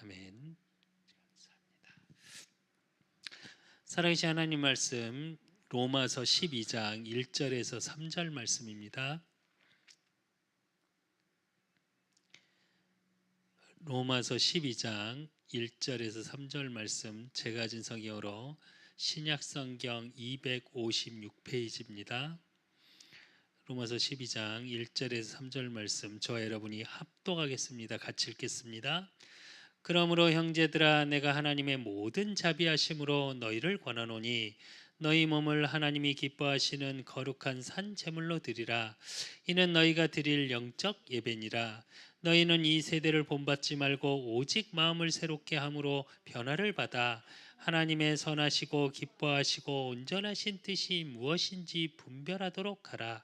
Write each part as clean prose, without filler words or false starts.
아멘. 감사합니다. 사랑하신 하나님 말씀 로마서 12장 1절에서 3절 말씀입니다. 로마서 12장 1절에서 3절 말씀 제가 가진 성경으로 신약성경 256페이지입니다. 로마서 12장 1절에서 3절 말씀 저와 여러분이 합독하겠습니다. 같이 읽겠습니다. 그러므로 형제들아 내가 하나님의 모든 자비하심으로 너희를 권하노니 너희 몸을 하나님이 기뻐하시는 거룩한 산 제물로 드리라. 이는 너희가 드릴 영적 예배니라. 너희는 이 세대를 본받지 말고 오직 마음을 새롭게 함으로 변화를 받아 하나님의 선하시고 기뻐하시고 온전하신 뜻이 무엇인지 분별하도록 하라.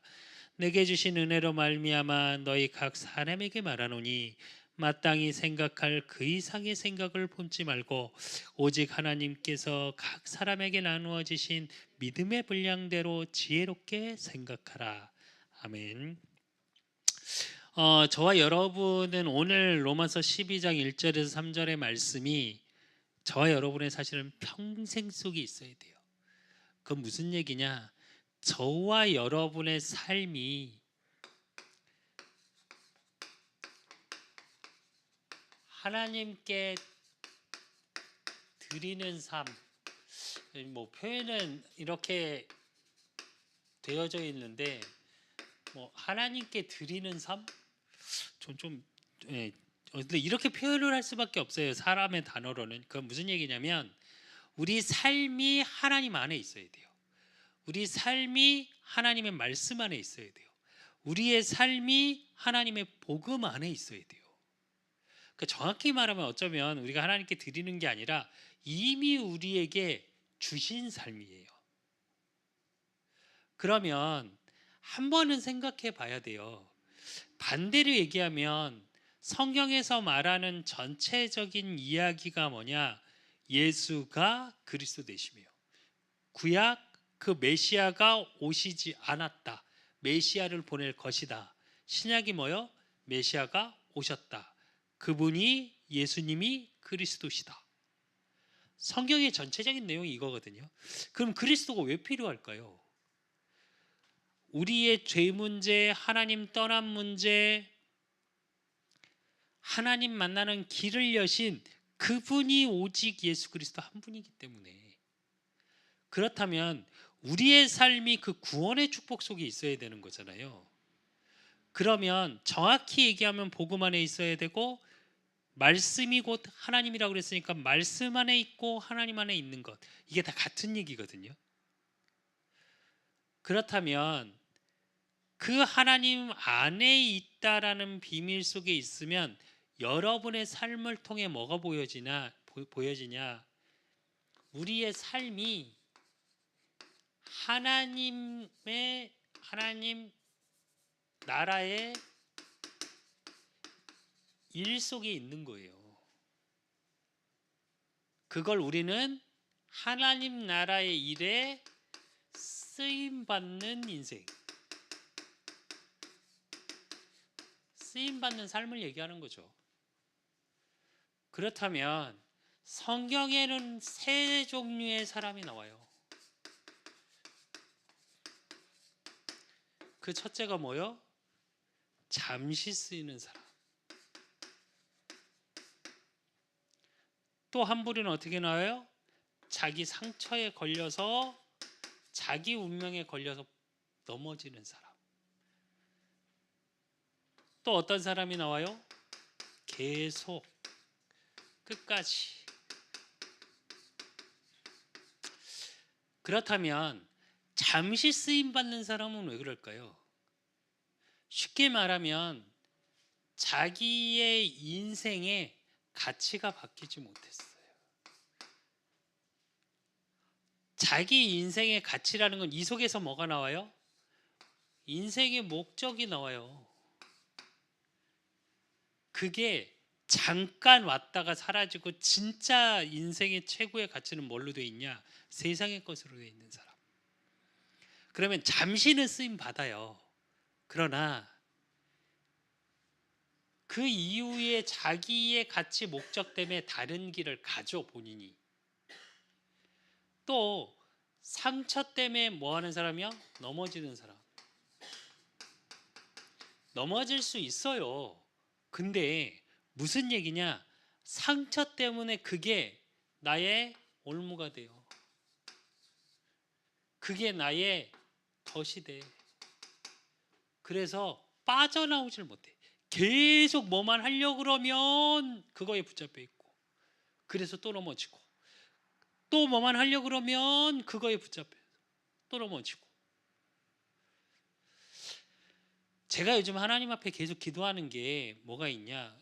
내게 주신 은혜로 말미암아 너희 각 사람에게 말하노니 마땅히 생각할 그 이상의 생각을 품지 말고 오직 하나님께서 각 사람에게 나누어 주신 믿음의 분량대로 지혜롭게 생각하라. 아멘. 저와 여러분은 오늘 로마서 12장 1절에서 3절의 말씀이 저와 여러분의 사실은 평생 속에 있어야 돼요. 그건 무슨 얘기냐? 저와 여러분의 삶이 하나님께 드리는 삶, 뭐 표현은 이렇게 되어져 있는데 뭐 하나님께 드리는 삶, 근데 이렇게 표현을 할 수밖에 없어요. 사람의 단어로는. 그건 무슨 얘기냐면 우리 삶이 하나님 안에 있어야 돼요. 우리 삶이 하나님의 말씀 안에 있어야 돼요. 우리의 삶이 하나님의 복음 안에 있어야 돼요. 그러니까 정확히 말하면 어쩌면 우리가 하나님께 드리는 게 아니라 이미 우리에게 주신 삶이에요. 그러면 한 번은 생각해 봐야 돼요. 반대로 얘기하면 성경에서 말하는 전체적인 이야기가 뭐냐? 예수가 그리스도 되시며 구약 그 메시아가 오시지 않았다. 메시아를 보낼 것이다. 신약이 뭐요? 메시아가 오셨다. 그분이 예수님이 그리스도시다. 성경의 전체적인 내용이 이거거든요. 그럼 그리스도가 왜 필요할까요? 우리의 죄 문제, 하나님 떠난 문제, 하나님 만나는 길을 여신 그분이 오직 예수 그리스도 한 분이기 때문에, 그렇다면 우리의 삶이 그 구원의 축복 속에 있어야 되는 거잖아요. 그러면 정확히 얘기하면 복음 안에 있어야 되고 말씀이 곧 하나님이라고 그랬으니까 말씀 안에 있고 하나님 안에 있는 것, 이게 다 같은 얘기거든요. 그렇다면 그 하나님 안에 있다라는 비밀 속에 있으면 여러분의 삶을 통해 뭐가 보여지냐? 우리의 삶이 하나님 나라의 일 속에 있는 거예요. 그걸 우리는 하나님 나라의 일에 쓰임 받는 인생, 쓰임 받는 삶을 얘기하는 거죠. 그렇다면 성경에는 세 종류의 사람이 나와요. 그 첫째가 뭐요? 잠시 쓰이는 사람. 또 한 부류는 어떻게 나와요? 자기 상처에 걸려서 자기 운명에 걸려서 넘어지는 사람. 또 어떤 사람이 나와요? 계속 끝까지. 그렇다면 잠시 쓰임 받는 사람은 왜 그럴까요? 쉽게 말하면 자기의 인생의 가치가 바뀌지 못했어요. 자기 인생의 가치라는 건 이 속에서 뭐가 나와요? 인생의 목적이 나와요. 그게 잠깐 왔다가 사라지고 진짜 인생의 최고의 가치는 뭘로 돼 있냐? 세상의 것으로 돼 있는 사람. 그러면 잠시는 쓰임 받아요. 그러나 그 이후에 자기의 가치 목적 때문에 다른 길을 가죠, 본인이. 또 상처 때문에 뭐 하는 사람이야? 넘어지는 사람. 넘어질 수 있어요. 근데 무슨 얘기냐? 상처 때문에 그게 나의 올무가 돼요. 그게 나의 덫이 돼. 그래서 빠져나오질 못해. 계속 뭐만 하려고 그러면 그거에 붙잡혀 있고, 그래서 또 넘어지고, 또 뭐만 하려고 그러면 그거에 붙잡혀 또 넘어지고. 제가 요즘 하나님 앞에 계속 기도하는 게 뭐가 있냐?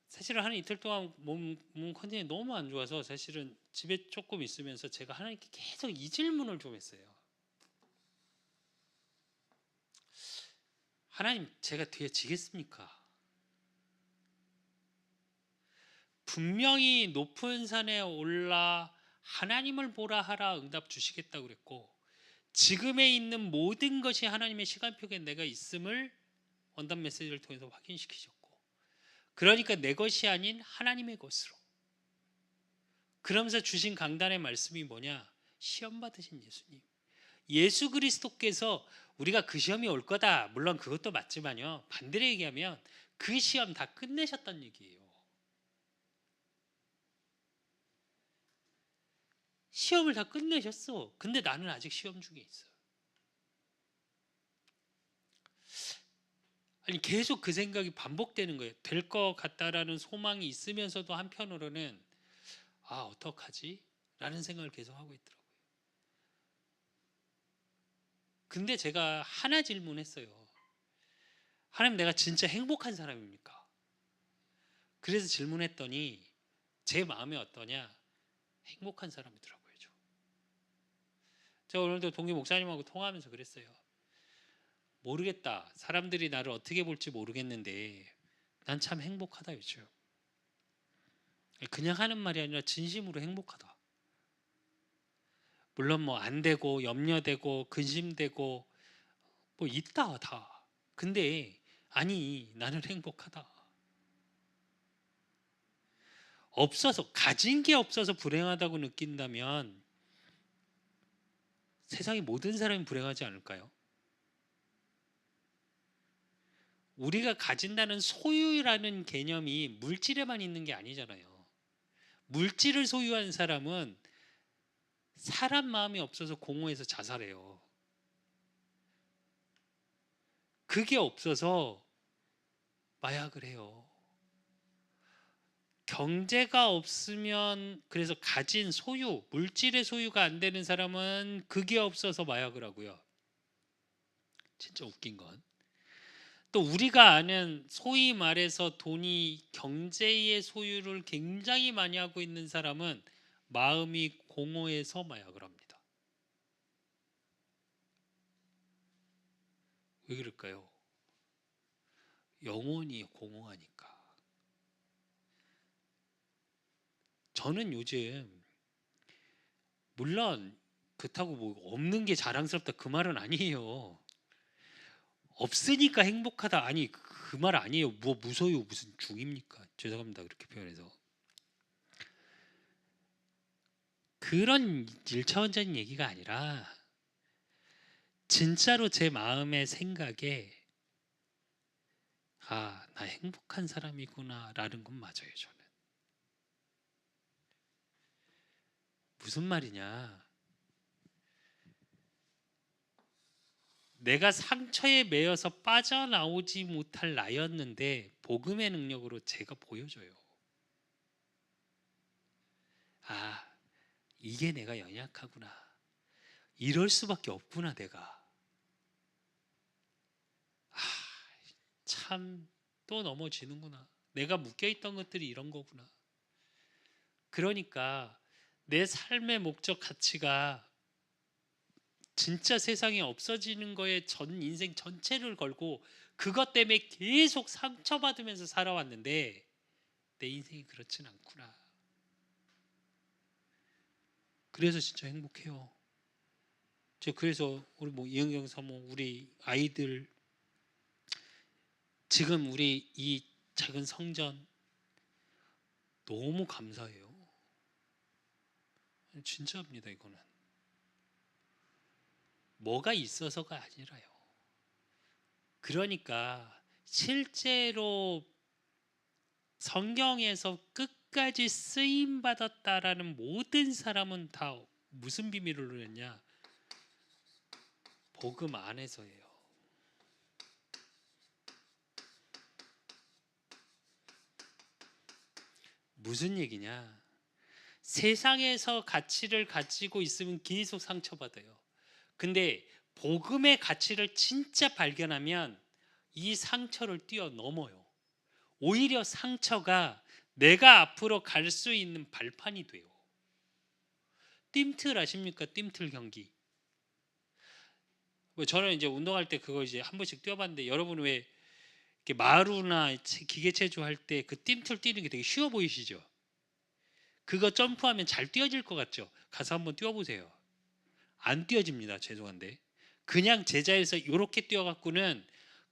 사실은 한 이틀 동안 몸 컨디션이 너무 안 좋아서 사실은 집에 조금 있으면서 제가 하나님께 계속 이 질문을 좀 했어요. 하나님, 제가 뒤에 지겠습니까? 분명히 높은 산에 올라 하나님을 보라 하라 응답 주시겠다고 그랬고, 지금에 있는 모든 것이 하나님의 시간표에 내가 있음을 원단 메시지를 통해서 확인시키셨고, 그러니까 내 것이 아닌 하나님의 것으로. 그러면서 주신 강단의 말씀이 뭐냐? 시험 받으신 예수님. 예수 그리스도께서 우리가 그 시험이 올 거다, 물론 그것도 맞지만요, 반대로 얘기하면 그 시험 다 끝내셨단 얘기예요. 시험을 다 끝내셨어. 근데 나는 아직 시험 중에 있어. 아니, 계속 그 생각이 반복되는 거예요. 될 것 같다라는 소망이 있으면서도 한편으로는 어떡하지? 라는 생각을 계속 하고 있더라고요. 근데 제가 하나 질문했어요. 하나님, 내가 진짜 행복한 사람입니까? 그래서 질문했더니 제 마음이 어떠냐? 행복한 사람이더라고요. 제가 오늘도 동기 목사님하고 통화하면서 그랬어요. 모르겠다. 사람들이 나를 어떻게 볼지 모르겠는데 난 참 행복하다 요즘. 그냥 하는 말이 아니라 진심으로 행복하다. 물론 뭐 안 되고 염려되고 근심되고 뭐 있다 다. 근데 아니, 나는 행복하다. 없어서, 가진 게 없어서 불행하다고 느낀다면 세상의 모든 사람이 불행하지 않을까요? 우리가 가진다는 소유라는 개념이 물질에만 있는 게 아니잖아요. 물질을 소유한 사람은 사람 마음이 없어서 공허해서 자살해요. 그게 없어서 마약을 해요. 경제가 없으면, 그래서 가진 소유, 물질의 소유가 안 되는 사람은 그게 없어서 마약을 하고요. 진짜 웃긴 건, 또 우리가 아는 소위 말해서 돈이, 경제의 소유를 굉장히 많이 하고 있는 사람은 마음이 공허해서 마약을 합니다. 왜 그럴까요? 영혼이 공허하니까. 저는 요즘, 물론 그렇다고 뭐 없는 게 자랑스럽다 그 말은 아니에요. 없으니까 행복하다, 아니 그 말 아니에요. 뭐 무소유 무슨 중입니까? 죄송합니다, 그렇게 표현해서. 그런 일차원적인 얘기가 아니라 진짜로 제 마음의 생각에 나 행복한 사람이구나 라는 건 맞아요. 저는 무슨 말이냐, 내가 상처에 매여서 빠져나오지 못할 나였는데 복음의 능력으로 제가 보여줘요. 이게 내가 연약하구나, 이럴 수밖에 없구나, 내가. 참, 또 넘어지는구나, 내가 묶여있던 것들이 이런 거구나. 그러니까 내 삶의 목적 가치가 진짜 세상에 없어지는 거에 전 인생 전체를 걸고 그것 때문에 계속 상처받으면서 살아왔는데 내 인생이 그렇진 않구나. 그래서 진짜 행복해요. 그래서 우리 뭐 이은경 사모, 우리 아이들, 지금 우리 이 작은 성전 너무 감사해요. 진짜입니다. 이거는 뭐가 있어서가 아니라요. 그러니까 실제로 성경에서 끝까지 쓰임 받았다라는 모든 사람은 다 무슨 비밀을 누렸냐? 복음 안에서예요. 무슨 얘기냐? 세상에서 가치를 가지고 있으면 계속 상처받아요. 근데 복음의 가치를 진짜 발견하면 이 상처를 뛰어넘어요. 오히려 상처가 내가 앞으로 갈 수 있는 발판이 돼요. 뜀틀 아십니까? 뜀틀 경기. 저는 이제 운동할 때 그거 이제 한 번씩 뛰어봤는데, 여러분 왜 이렇게 마루나 기계체조 할 때 그 뜀틀 뛰는 게 되게 쉬워 보이시죠? 그거 점프하면 잘 뛰어질 것 같죠? 가서 한번 뛰어보세요. 안 뛰어집니다. 죄송한데 그냥 제자리에서 이렇게 뛰어갖고는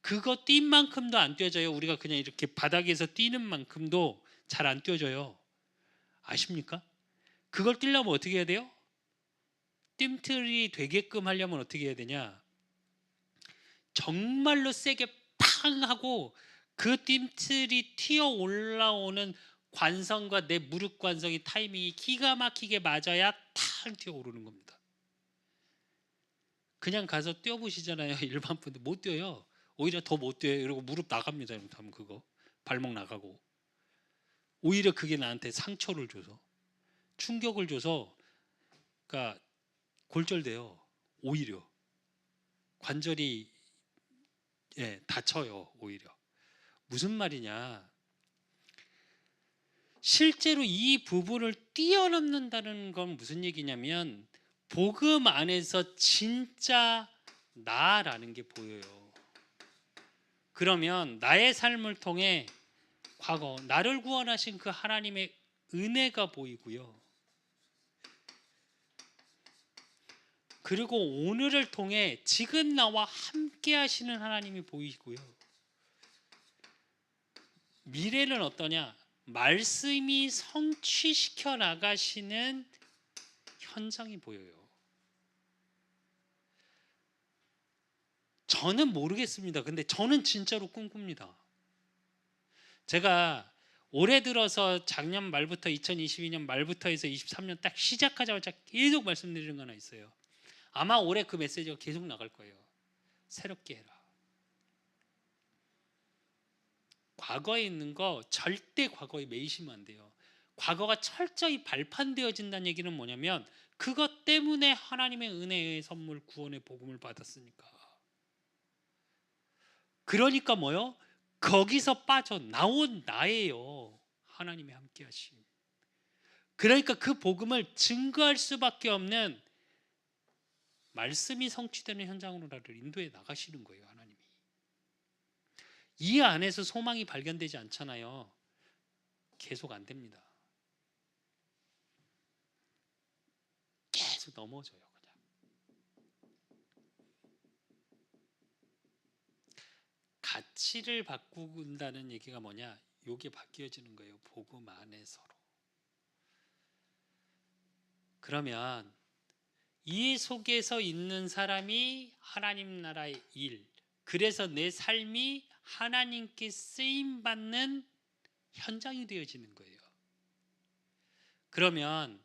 그거 뛴 만큼도 안 뛰어져요. 우리가 그냥 이렇게 바닥에서 뛰는 만큼도 잘 안 뛰어져요. 아십니까? 그걸 뛰려면 어떻게 해야 돼요? 뜀틀이 되게끔 하려면 어떻게 해야 되냐? 정말로 세게 팡 하고 그 뜀틀이 튀어 올라오는 관성과 내 무릎 관성이 타이밍이 기가 막히게 맞아야 탕 튀어 오르는 겁니다. 그냥 가서 뛰어보시잖아요. 일반 분들 못 뛰어요. 오히려 더 못 뛰어요. 그리고 무릎 나갑니다. 잘못하면 그거 발목 나가고, 오히려 그게 나한테 상처를 줘서 충격을 줘서, 그러니까 골절돼요. 오히려 관절이 다쳐요. 오히려. 무슨 말이냐? 실제로 이 부분을 뛰어넘는다는 건 무슨 얘기냐면 복음 안에서 진짜 나라는 게 보여요. 그러면 나의 삶을 통해 과거 나를 구원하신 그 하나님의 은혜가 보이고요. 그리고 오늘을 통해 지금 나와 함께 하시는 하나님이 보이고요. 미래는 어떠냐? 말씀이 성취시켜 나가시는 현장이 보여요. 저는 모르겠습니다. 근데 저는 진짜로 꿈꿉니다. 제가 올해 들어서 작년 말부터 2022년 말부터 해서 23년 딱 시작하자마자 계속 말씀드리는 거 하나 있어요. 아마 올해 그 메시지가 계속 나갈 거예요. 새롭게 해라. 과거에 있는 거 절대 과거에 매이시면 안 돼요. 과거가 철저히 발판되어진다는 얘기는 뭐냐면 그것 때문에 하나님의 은혜의 선물, 구원의 복음을 받았으니까. 그러니까 뭐요? 거기서 빠져나온 나예요. 하나님이 함께 하심. 그러니까 그 복음을 증거할 수밖에 없는 말씀이 성취되는 현장으로 나를 인도해 나가시는 거예요. 하나님이. 이 안에서 소망이 발견되지 않잖아요. 계속 안 됩니다. 계속 넘어져요. 그냥. 가치를 바꾼다는 얘기가 뭐냐? 요게 바뀌어지는 거예요. 복음 안에서로. 그러면 이 속에서 있는 사람이 하나님 나라의 일, 그래서 내 삶이 하나님께 쓰임 받는 현장이 되어지는 거예요. 그러면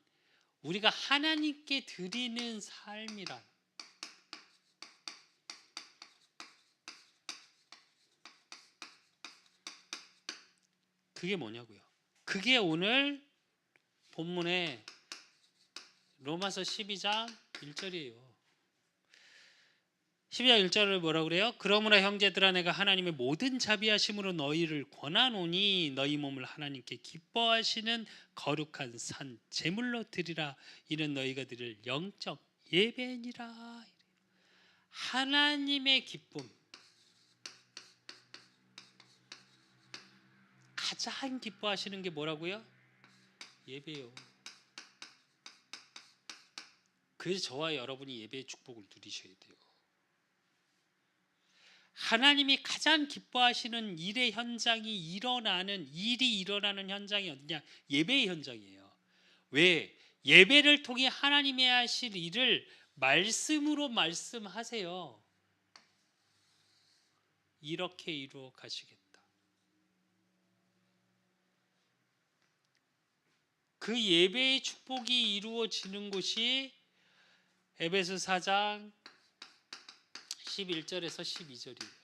우리가 하나님께 드리는 삶이란 그게 뭐냐고요? 그게 오늘 본문의 로마서 12장 1절이에요. 12장 1절을 뭐라고 그래요? 그러므로 형제들아 내가 하나님의 모든 자비하심으로 너희를 권하노니 너희 몸을 하나님께 기뻐하시는 거룩한 산 제물로 드리라. 이는 너희가 드릴 영적 예배니라. 하나님의 기쁨, 가장 기뻐하시는 게 뭐라고요? 예배요. 그래서 저와 여러분이 예배의 축복을 누리셔야 돼요. 하나님이 가장 기뻐하시는 일의 현장이 일이 일어나는 현장이 어디냐? 예배의 현장이에요. 왜? 예배를 통해 하나님의 하실 일을 말씀으로 말씀하세요. 이렇게 이루어 가시겠다. 그 예배의 축복이 이루어지는 곳이 에베소 4장 11절에서 12절이에요.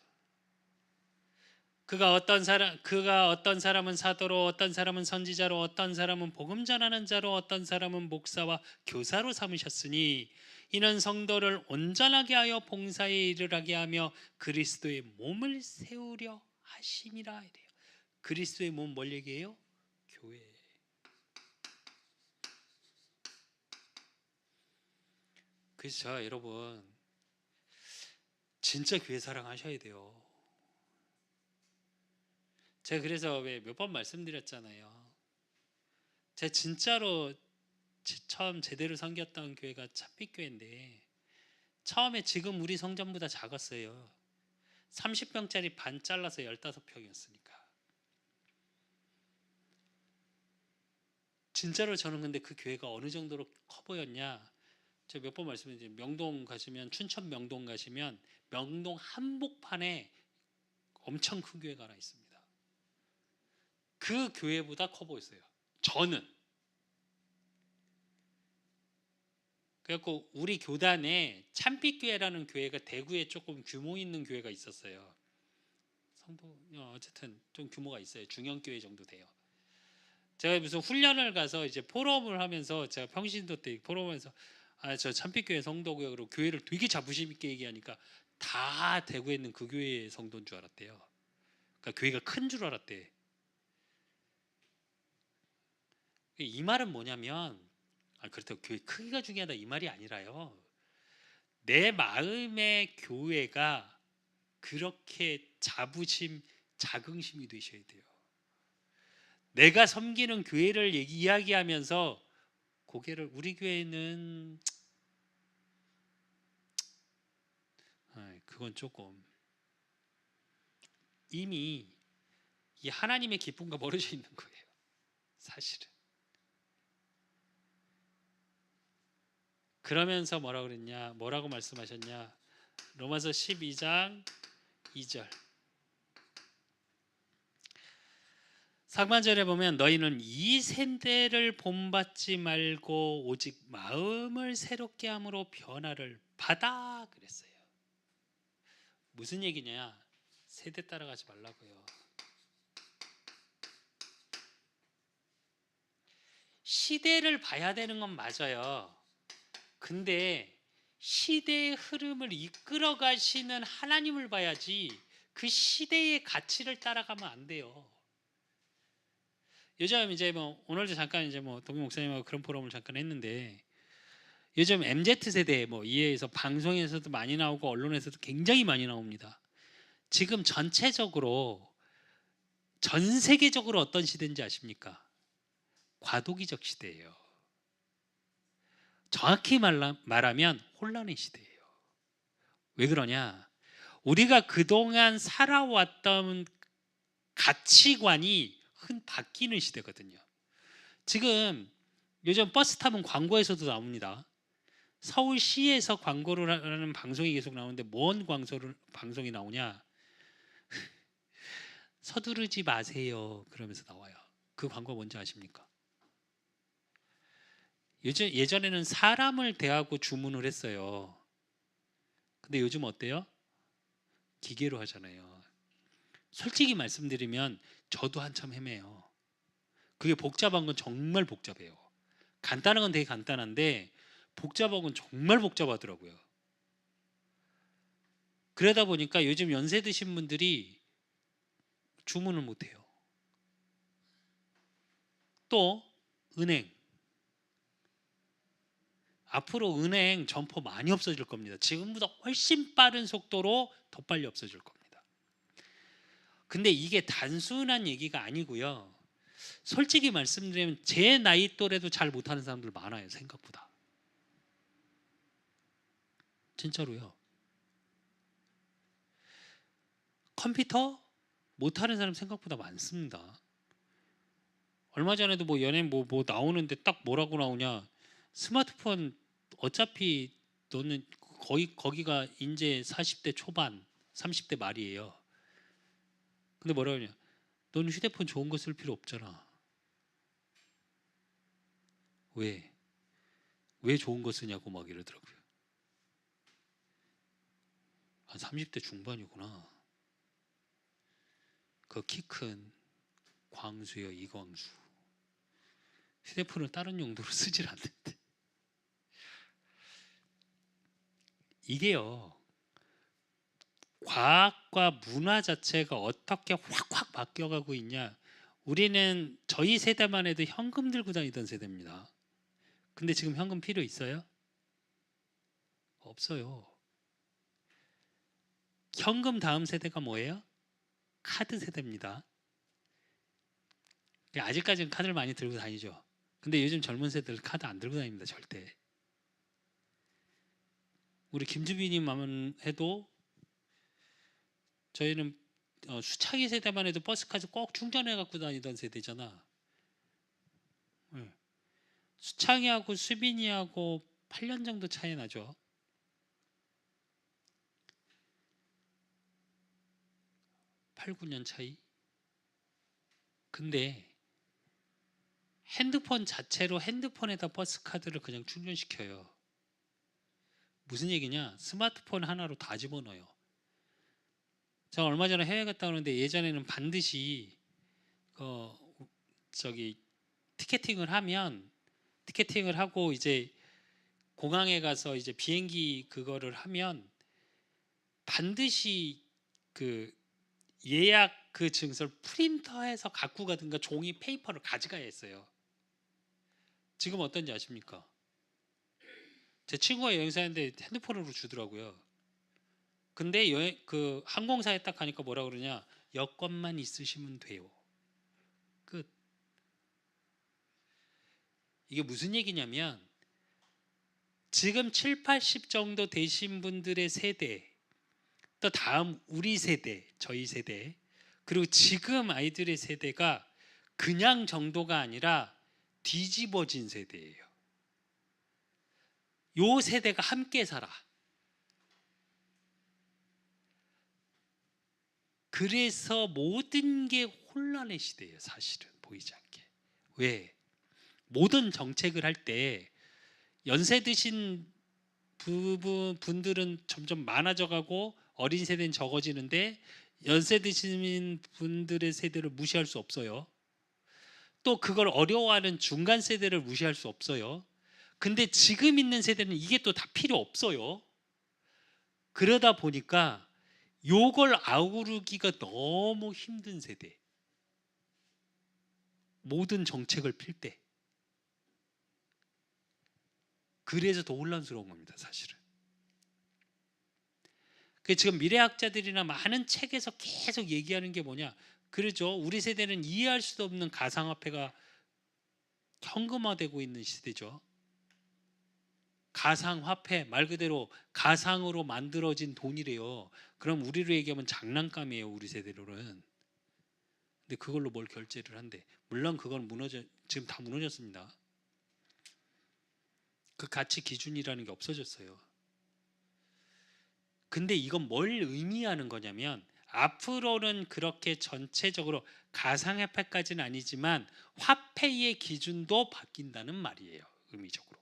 그가 어떤 사람은 사도로, 어떤 사람은 선지자로, 어떤 사람은 복음 전하는 자로, 어떤 사람은 목사와 교사로 삼으셨으니 이는 성도를 온전하게 하여 봉사에 이르게 하며 그리스도의 몸을 세우려 하심이라 이래요. 그리스도의 몸 뭘 얘기해요? 교회. 그래서 여러분 진짜 교회 사랑하셔야 돼요. 제가 그래서 몇 번 말씀드렸잖아요. 제가 진짜로 처음 제대로 섬겼던 교회가 찬빛교회인데 처음에 지금 우리 성전보다 작았어요. 30평짜리 반 잘라서 15평이었으니까. 진짜로 저는 근데 그 교회가 어느 정도로 커 보였냐? 제가 몇 번 말씀드린 명동 가시면, 춘천 명동 가시면 명동 한복판에 엄청 큰 교회가 하나 있습니다. 그 교회보다 커 보였어요. 저는. 그래갖고 우리 교단에 찬빛교회라는 교회가 대구에 조금 규모 있는 교회가 있었어요. 성도 어쨌든 좀 규모가 있어요. 중형교회 정도 돼요. 제가 무슨 훈련을 가서 이제 포럼을 하면서, 제가 평신도 때 포럼하면서 저 찬빛교회 성도고요. 그리고 교회를 되게 자부심 있게 얘기하니까 다 대구에 있는 그 교회의 성도인 줄 알았대요. 그러니까 교회가 큰 줄 알았대. 이 말은 뭐냐면, 그렇다고 교회 크기가 중요하다 이 말이 아니라요. 내 마음의 교회가 그렇게 자긍심이 되셔야 돼요. 내가 섬기는 교회를 이야기하면서 고개를, 우리 교회는 그건 조금 이미 이 하나님의 기쁨과 멀어져 있는 거예요. 사실은. 그러면서 뭐라고 말씀하셨냐? 로마서 12장 2절 상반절에 보면 너희는 이 세대를 본받지 말고 오직 마음을 새롭게 함으로 변화를 받아 그랬어요. 무슨 얘기냐? 세대 따라가지 말라고요. 시대를 봐야 되는 건 맞아요. 근데 시대의 흐름을 이끌어 가시는 하나님을 봐야지 그 시대의 가치를 따라가면 안 돼요. 요즘 이제 오늘도 잠깐 이제 동민 목사님하고 그런 포럼을 잠깐 했는데, 요즘 MZ 세대 이해에서 방송에서도 많이 나오고 언론에서도 굉장히 많이 나옵니다. 지금 전체적으로 전 세계적으로 어떤 시대인지 아십니까? 과도기적 시대예요. 정확히 말하면 혼란의 시대예요. 왜 그러냐? 우리가 그동안 살아왔던 가치관이 바뀌는 시대거든요. 지금 요즘 버스 타면 광고에서도 나옵니다. 서울시에서 광고를 하는 방송이 계속 나오는데 뭔 방송이 나오냐? 서두르지 마세요 그러면서 나와요. 그 광고 뭔지 아십니까? 예전에는 사람을 대하고 주문을 했어요. 근데 요즘 어때요? 기계로 하잖아요. 솔직히 말씀드리면 저도 한참 헤매요. 그게 복잡한 건 정말 복잡해요. 간단한 건 되게 간단한데 복잡한 건 정말 복잡하더라고요. 그러다 보니까 요즘 연세 드신 분들이 주문을 못해요. 또 은행, 앞으로 은행 점포 많이 없어질 겁니다. 지금보다 훨씬 빠른 속도로 더 빨리 없어질 겁니다. 근데 이게 단순한 얘기가 아니고요. 솔직히 말씀드리면 제 나이 또래도 잘 못하는 사람들 많아요. 생각보다. 진짜로요. 컴퓨터 못하는 사람 생각보다 많습니다. 얼마 전에도 뭐 연예인 뭐 나오는데 딱 뭐라고 나오냐, 스마트폰 어차피 너는 거기가 이제 40대 초반 30대 말이에요. 근데 뭐라 그러냐, 너는 휴대폰 좋은 거 쓸 필요 없잖아. 왜 좋은 거 쓰냐고 막 이러더라고요. 한 30대 중반이구나. 그 키 큰 광수요, 이광수. 휴대폰을 다른 용도로 쓰질 않는데. 이게요, 과학과 문화 자체가 어떻게 확확 바뀌어가고 있냐. 우리는 저희 세대만 해도 현금 들고 다니던 세대입니다. 근데 지금 현금 필요 있어요? 없어요. 현금 다음 세대가 뭐예요? 카드 세대입니다. 아직까지는 카드를 많이 들고 다니죠. 근데 요즘 젊은 세대들 카드 안 들고 다닙니다. 절대. 우리 김주빈님만 해도, 저희는 수창이 세대만 해도 버스카드 꼭 충전해 갖고 다니던 세대잖아. 네. 수창이하고 수빈이하고 8년 정도 차이 나죠. 8, 9년 차이. 근데 핸드폰 자체로 핸드폰에다 버스카드를 그냥 충전시켜요. 무슨 얘기냐? 스마트폰 하나로 다 집어넣어요. 제가 얼마 전에 해외 갔다 오는데, 예전에는 반드시 티켓팅을 하고 이제 공항에 가서 이제 비행기 그거를 하면 반드시 그 예약 그 증서를 프린터해서 갖고 가든가 종이 페이퍼를 가져가야 했어요. 지금 어떤지 아십니까? 제 친구가 여행사인데 핸드폰으로 주더라고요. 근데 그 항공사에 딱 가니까 뭐라 그러냐, 여권만 있으시면 돼요. 끝. 이게 무슨 얘기냐면, 지금 7, 80 정도 되신 분들의 세대, 또 다음 우리 세대, 저희 세대, 그리고 지금 아이들의 세대가 그냥 정도가 아니라 뒤집어진 세대예요. 요 세대가 함께 살아. 그래서 모든 게 혼란의 시대예요. 사실은 보이지 않게. 왜? 모든 정책을 할 때 연세 드신 분들은 점점 많아져가고 어린 세대는 적어지는데, 연세 드신 분들의 세대를 무시할 수 없어요. 또 그걸 어려워하는 중간 세대를 무시할 수 없어요. 근데 지금 있는 세대는 이게 또 다 필요 없어요. 그러다 보니까 요걸 아우르기가 너무 힘든 세대. 모든 정책을 필 때. 그래서 더 혼란스러운 겁니다, 사실은. 지금 미래학자들이나 많은 책에서 계속 얘기하는 게 뭐냐, 그러죠. 우리 세대는 이해할 수도 없는 가상화폐가 현금화되고 있는 시대죠. 가상화폐, 말 그대로 가상으로 만들어진 돈이래요. 그럼 우리로 얘기하면 장난감이에요, 우리 세대로는. 근데 그걸로 뭘 결제를 한대. 물론 그건 지금 다 무너졌습니다. 그 가치 기준이라는 게 없어졌어요. 근데 이건 뭘 의미하는 거냐면, 앞으로는 그렇게 전체적으로 가상화폐까지는 아니지만 화폐의 기준도 바뀐다는 말이에요, 의미적으로.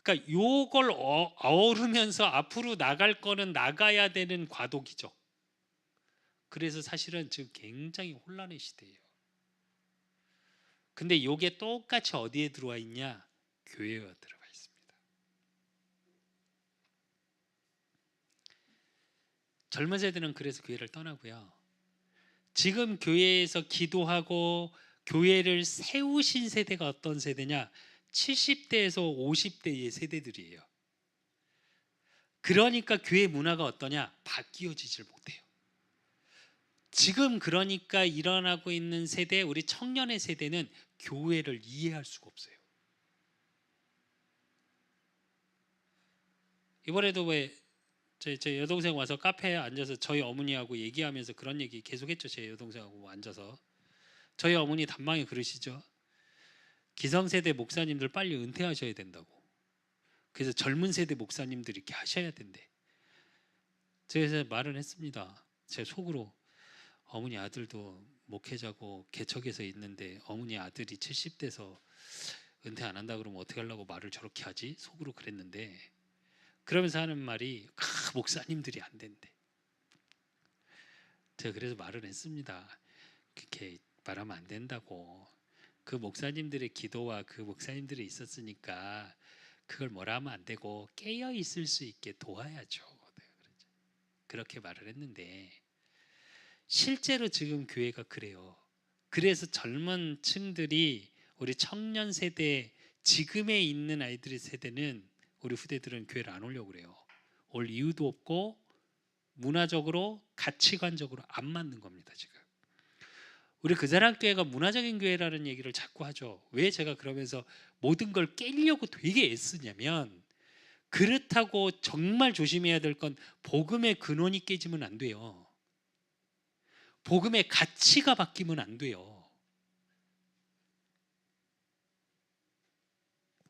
그러니까 요걸 어우르면서 앞으로 나갈 거는 나가야 되는 과도기죠. 그래서 사실은 지금 굉장히 혼란의 시대예요. 근데 요게 똑같이 어디에 들어와 있냐? 교회에 들어가 있습니다. 젊은 세대는 그래서 교회를 떠나고요. 지금 교회에서 기도하고 교회를 세우신 세대가 어떤 세대냐? 70대에서 50대의 세대들이에요. 그러니까 교회 문화가 어떠냐? 바뀌어지질 못해요. 지금 그러니까 일어나고 있는 세대, 우리 청년의 세대는 교회를 이해할 수가 없어요. 이번에도 왜 제 여동생 와서 카페에 앉아서 저희 어머니하고 얘기하면서 그런 얘기 계속했죠. 제 여동생하고 앉아서 저희 어머니 단방에 그러시죠. 기성세대 목사님들 빨리 은퇴하셔야 된다고. 그래서 젊은 세대 목사님들이 이렇게 하셔야 된대. 제가 말을 했습니다. 제 속으로 어머니 아들도 목회자고 개척에서 있는데 어머니 아들이 70대서 은퇴 안 한다 그러면 어떻게 하려고 말을 저렇게 하지? 속으로 그랬는데 그러면서 하는 말이 목사님들이 안 된대. 제가 그래서 말을 했습니다. 그렇게 말하면 안 된다고. 그 목사님들의 기도와 그 목사님들이 있었으니까 그걸 뭐라 하면 안 되고 깨어 있을 수 있게 도와야죠. 그렇게 말을 했는데 실제로 지금 교회가 그래요. 그래서 젊은 층들이 우리 청년 세대 지금에 있는 아이들의 세대는 우리 후대들은 교회를 안 오려고 그래요. 올 이유도 없고 문화적으로 가치관적으로 안 맞는 겁니다. 지금 우리 그사랑교회가 문화적인 교회라는 얘기를 자꾸 하죠. 왜 제가 그러면서 모든 걸 깨려고 되게 애쓰냐면 그렇다고 정말 조심해야 될 건 복음의 근원이 깨지면 안 돼요. 복음의 가치가 바뀌면 안 돼요.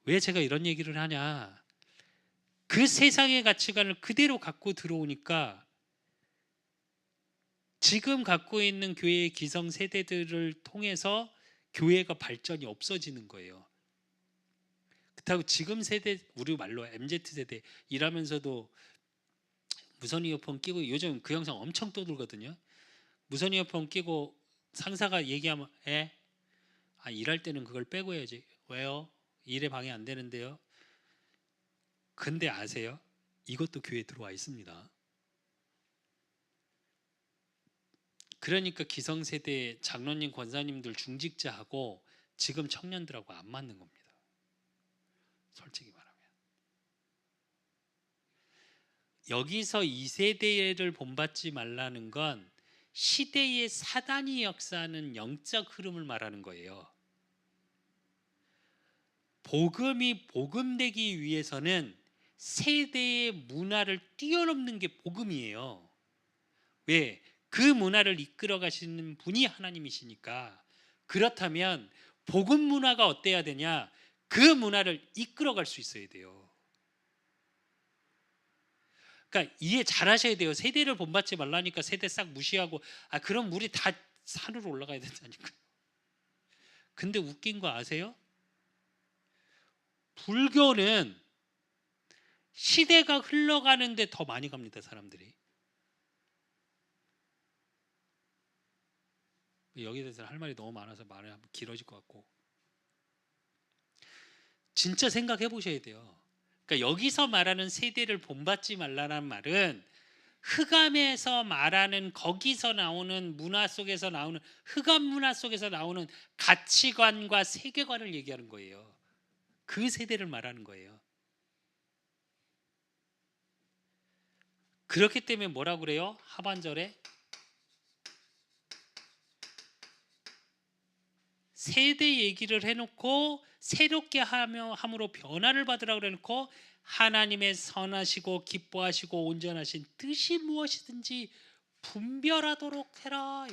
왜 제가 이런 얘기를 하냐? 그 세상의 가치관을 그대로 갖고 들어오니까 지금 갖고 있는 교회의 기성 세대들을 통해서 교회가 발전이 없어지는 거예요. 그렇다고 지금 세대, 우리 말로 MZ 세대 일하면서도 무선 이어폰 끼고, 요즘 그 영상 엄청 떠돌거든요. 무선 이어폰 끼고 상사가 얘기하면 일할 때는 그걸 빼고 해야지. 왜요? 일에 방해 안 되는데요. 근데 아세요? 이것도 교회에 들어와 있습니다. 그러니까 기성세대 장로님, 권사님들, 중직자하고 지금 청년들하고 안 맞는 겁니다. 솔직히 말하면. 여기서 이 세대를 본받지 말라는 건 시대의 사단이 역사하는 영적 흐름을 말하는 거예요. 복음이 복음되기 위해서는 세대의 문화를 뛰어넘는 게 복음이에요. 왜? 그 문화를 이끌어 가시는 분이 하나님이시니까. 그렇다면 복음 문화가 어때야 되냐? 그 문화를 이끌어 갈 수 있어야 돼요. 그러니까 이해 잘 하셔야 돼요. 세대를 본받지 말라니까 세대 싹 무시하고 그럼 우리 다 산으로 올라가야 된다니까요. 근데 웃긴 거 아세요? 불교는 시대가 흘러가는데 더 많이 갑니다. 사람들이. 여기에 대해서 할 말이 너무 많아서 말이 길어질 것 같고, 진짜 생각해 보셔야 돼요. 그러니까 여기서 말하는 세대를 본받지 말라는 말은 흑암에서 말하는, 거기서 나오는 문화 속에서 나오는, 흑암 문화 속에서 나오는 가치관과 세계관을 얘기하는 거예요. 그 세대를 말하는 거예요. 그렇기 때문에 뭐라고 그래요? 하반절에 세대 얘기를 해놓고 새롭게 함으로 변화를 받으라고 해놓고 하나님의 선하시고 기뻐하시고 온전하신 뜻이 무엇이든지 분별하도록 해라.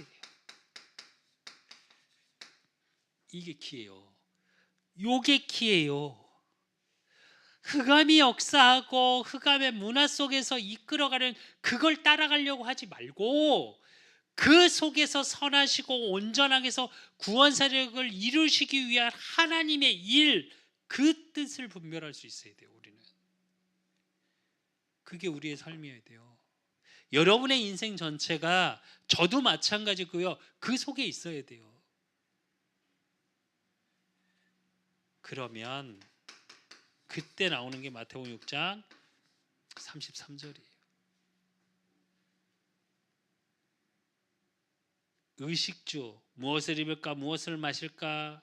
이게 키예요. 요게 키예요. 흑암이 역사하고 흑암의 문화 속에서 이끌어가는 그걸 따라가려고 하지 말고 그 속에서 선하시고 온전하게 해서 구원 사역을 이루시기 위한 하나님의 일, 그 뜻을 분별할 수 있어야 돼요. 우리는 그게 우리의 삶이어야 돼요. 여러분의 인생 전체가, 저도 마찬가지고요, 그 속에 있어야 돼요. 그러면 그때 나오는 게 마태복음 6장 33절이에요. 의식주, 무엇을 입을까 무엇을 마실까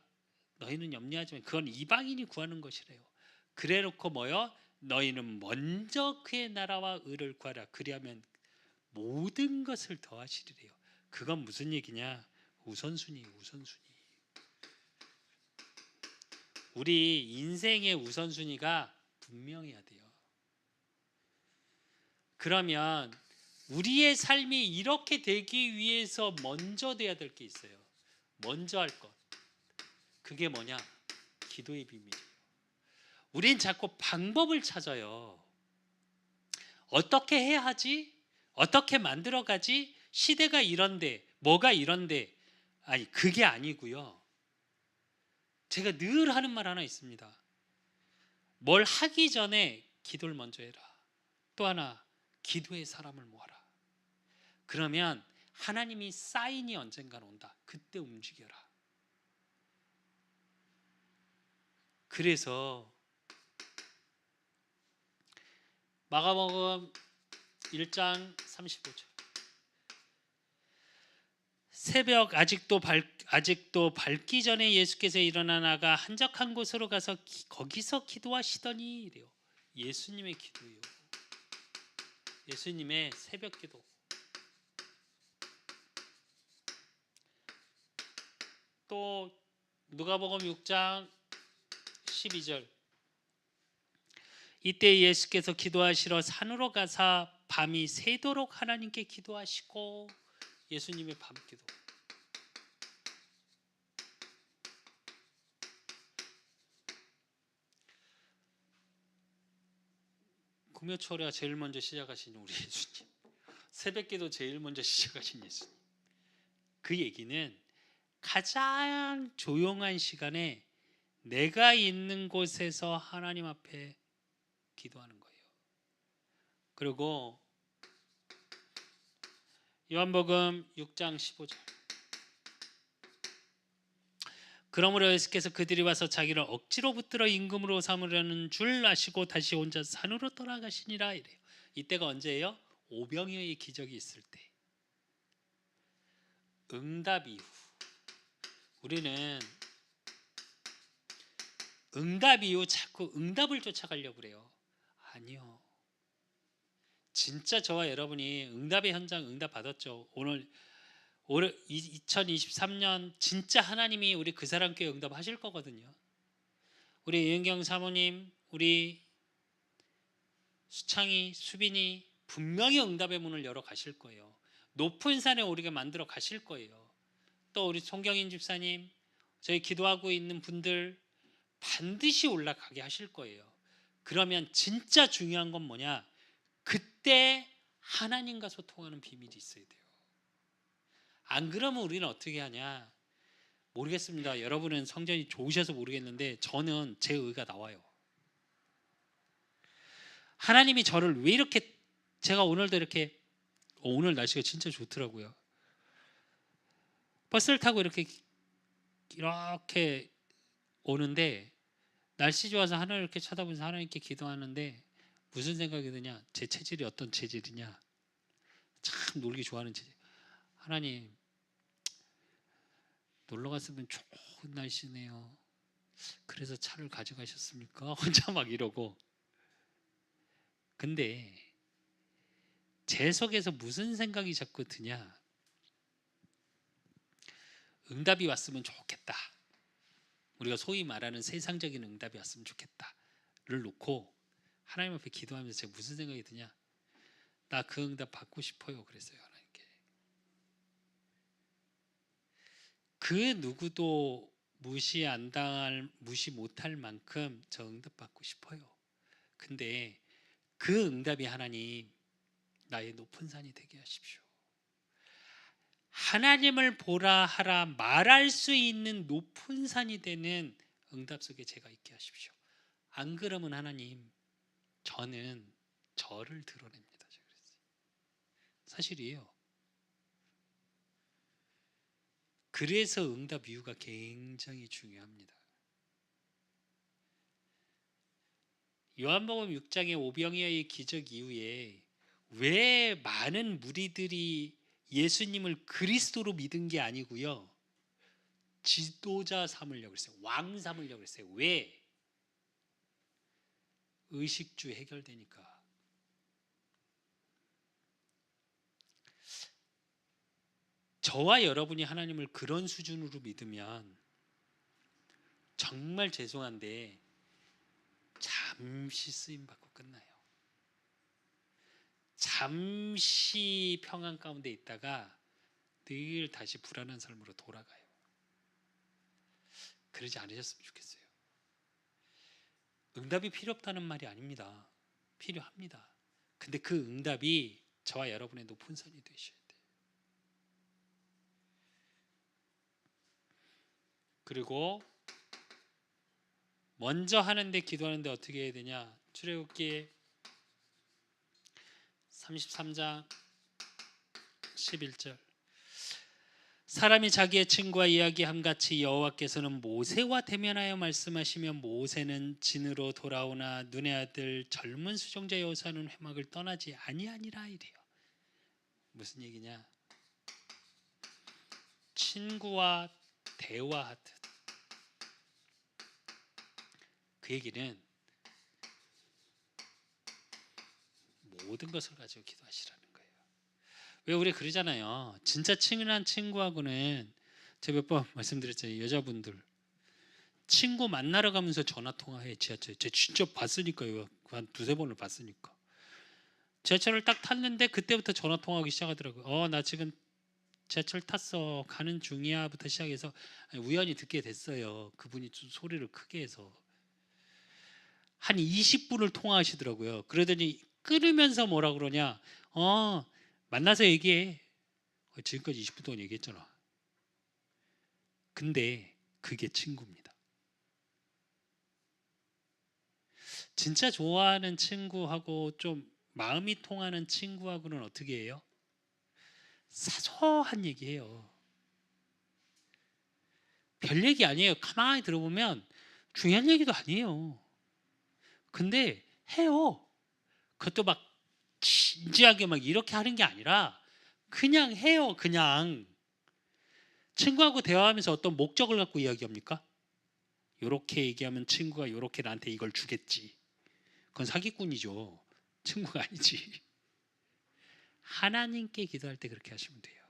너희는 염려하지 마. 그건 이방인이 구하는 것이래요. 그래놓고 뭐요? 너희는 먼저 그의 나라와 의를 구하라. 그리하면 모든 것을 더하시리래요. 그건 무슨 얘기냐? 우선순위. 우리 인생의 우선순위가 분명해야 돼요. 그러면 우리의 삶이 이렇게 되기 위해서 먼저 돼야 될 게 있어요. 먼저 할 것. 그게 뭐냐? 기도의 비밀이에요. 우린 자꾸 방법을 찾아요. 어떻게 해야 하지? 어떻게 만들어가지? 시대가 이런데, 뭐가 이런데. 아니, 그게 아니고요. 제가 늘 하는 말 하나 있습니다. 뭘 하기 전에 기도를 먼저 해라. 또 하나, 기도의 사람을 모아라. 그러면 하나님이 사인이 언젠가 온다. 그때 움직여라. 그래서 마가복음 1장 35절. 새벽 아직도 밝기 전에 예수께서 일어나 나가 한적한 곳으로 가서 거기서 기도하시더니 이래요. 예수님의 기도예요. 예수님의 새벽 기도. 또 누가복음 6장 12절. 이때 예수께서 기도하시러 산으로 가사 밤이 새도록 하나님께 기도하시고. 예수님의 밤기도. 금요초래가 제일 먼저 시작하신 우리 예수님. 새벽기도 제일 먼저 시작하신 예수님. 그 얘기는 가장 조용한 시간에 내가 있는 곳에서 하나님 앞에 기도하는 거예요. 그리고 요한복음 6장 15절. 그러므로 예수께서 그들이 와서 자기를 억지로 붙들어 임금으로 삼으려는 줄 아시고 다시 혼자 산으로 떠나가시니라 이래요. 이때가 언제예요? 오병이어의 기적이 있을 때. 응답 이후. 우리는 응답 이후 자꾸 응답을 쫓아가려고 그래요. 아니요. 진짜 저와 여러분이 응답의 현장 응답 받았죠. 오늘 2023년 진짜 하나님이 우리 그 사람께 응답하실 거거든요. 우리 이은경 사모님, 우리 수창이, 수빈이 분명히 응답의 문을 열어 가실 거예요. 높은 산에 오르게 만들어 가실 거예요. 또 우리 송경인 집사님, 저희 기도하고 있는 분들 반드시 올라가게 하실 거예요. 그러면 진짜 중요한 건 뭐냐? 그때 하나님과 소통하는 비밀이 있어야 돼요. 안 그러면 우리는 어떻게 하냐? 모르겠습니다. 여러분은 성전이 좋으셔서 모르겠는데 저는 제 의가 나와요. 하나님이 저를 왜 이렇게, 제가 오늘도 이렇게, 오늘 날씨가 진짜 좋더라고요. 버스를 타고 이렇게 오는데 날씨 좋아서 하나님을 이렇게 쳐다보면서 하나님께 기도하는데 무슨 생각이 드냐? 제 체질이 어떤 체질이냐? 참 놀기 좋아하는 체질. 하나님, 놀러 갔으면 좋은 날씨네요. 그래서 차를 가져가셨습니까? 혼자 막 이러고. 근데 제 속에서 무슨 생각이 자꾸 드냐? 응답이 왔으면 좋겠다. 우리가 소위 말하는 세상적인 응답이 왔으면 좋겠다를 놓고 하나님 앞에 기도하면서 제가 무슨 생각이 드냐? 나 그 응답 받고 싶어요. 그랬어요. 하나님께. 그 누구도 무시 못할 만큼 저 응답 받고 싶어요. 근데 그 응답이 하나님 나의 높은 산이 되게 하십시오. 하나님을 보라 하라 말할 수 있는 높은 산이 되는 응답 속에 제가 있게 하십시오. 안 그러면 하나님 저는 저를 드러냅니다. 사실이에요. 그래서 응답 이유가 굉장히 중요합니다. 요한복음 6장의 오병이어의 기적 이후에 왜 많은 무리들이 예수님을 그리스도로 믿은 게 아니고요, 지도자 삼으려고 했어요. 왕 삼으려고 했어요. 왜? 의식주 해결되니까. 저와 여러분이 하나님을 그런 수준으로 믿으면 정말 죄송한데 잠시 쓰임 받고 끝나요. 잠시 평안 가운데 있다가 늘 다시 불안한 삶으로 돌아가요. 그러지 않으셨으면 좋겠어요. 응답이 필요 없다는 말이 아닙니다. 필요합니다. 근데 그 응답이 저와 여러분의 높은 산이 되셔야 돼요. 그리고 먼저 하는데 기도하는데 어떻게 해야 되냐? 출애굽기 33장 11절 사람이 자기의 친구와 이야기함같이 여호와께서는 모세와 대면하여 말씀하시며 모세는 진으로 돌아오나 눈의 아들 젊은 수종자 여호수아는 회막을 떠나지 아니하니라 이래요. 무슨 얘기냐? 친구와 대화하듯. 그 얘기는 모든 것을 가지고 기도하시라는 거예요. 왜 우리 그러잖아요. 진짜 친한 친구하고는 제가 몇 번 말씀드렸잖아요. 여자분들 친구 만나러 가면서 전화 통화해. 지하철 제가 진짜 봤으니까요. 한 두세 번을 봤으니까. 지하철을 딱 탔는데 그때부터 전화 통화하기 시작하더라고요. 나 지금 지하철 탔어. 가는 중이야부터 시작해서 우연히 듣게 됐어요. 그분이 좀 소리를 크게 해서 한 20분을 통화하시더라고요. 그러더니 끊으면서 뭐라 그러냐? 만나서 얘기해. 지금까지 20분 동안 얘기했잖아. 근데 그게 친구입니다. 진짜 좋아하는 친구하고 좀 마음이 통하는 친구하고는 어떻게 해요? 사소한 얘기해요. 별 얘기 아니에요. 가만히 들어보면 중요한 얘기도 아니에요. 근데 해요. 그것도 막 진지하게 막 이렇게 하는 게 아니라 그냥 해요. 그냥 친구하고 대화하면서 어떤 목적을 갖고 이야기합니까? 요렇게 얘기하면 친구가 요렇게 나한테 이걸 주겠지. 그건 사기꾼이죠. 친구가 아니지. 하나님께 기도할 때 그렇게 하시면 돼요.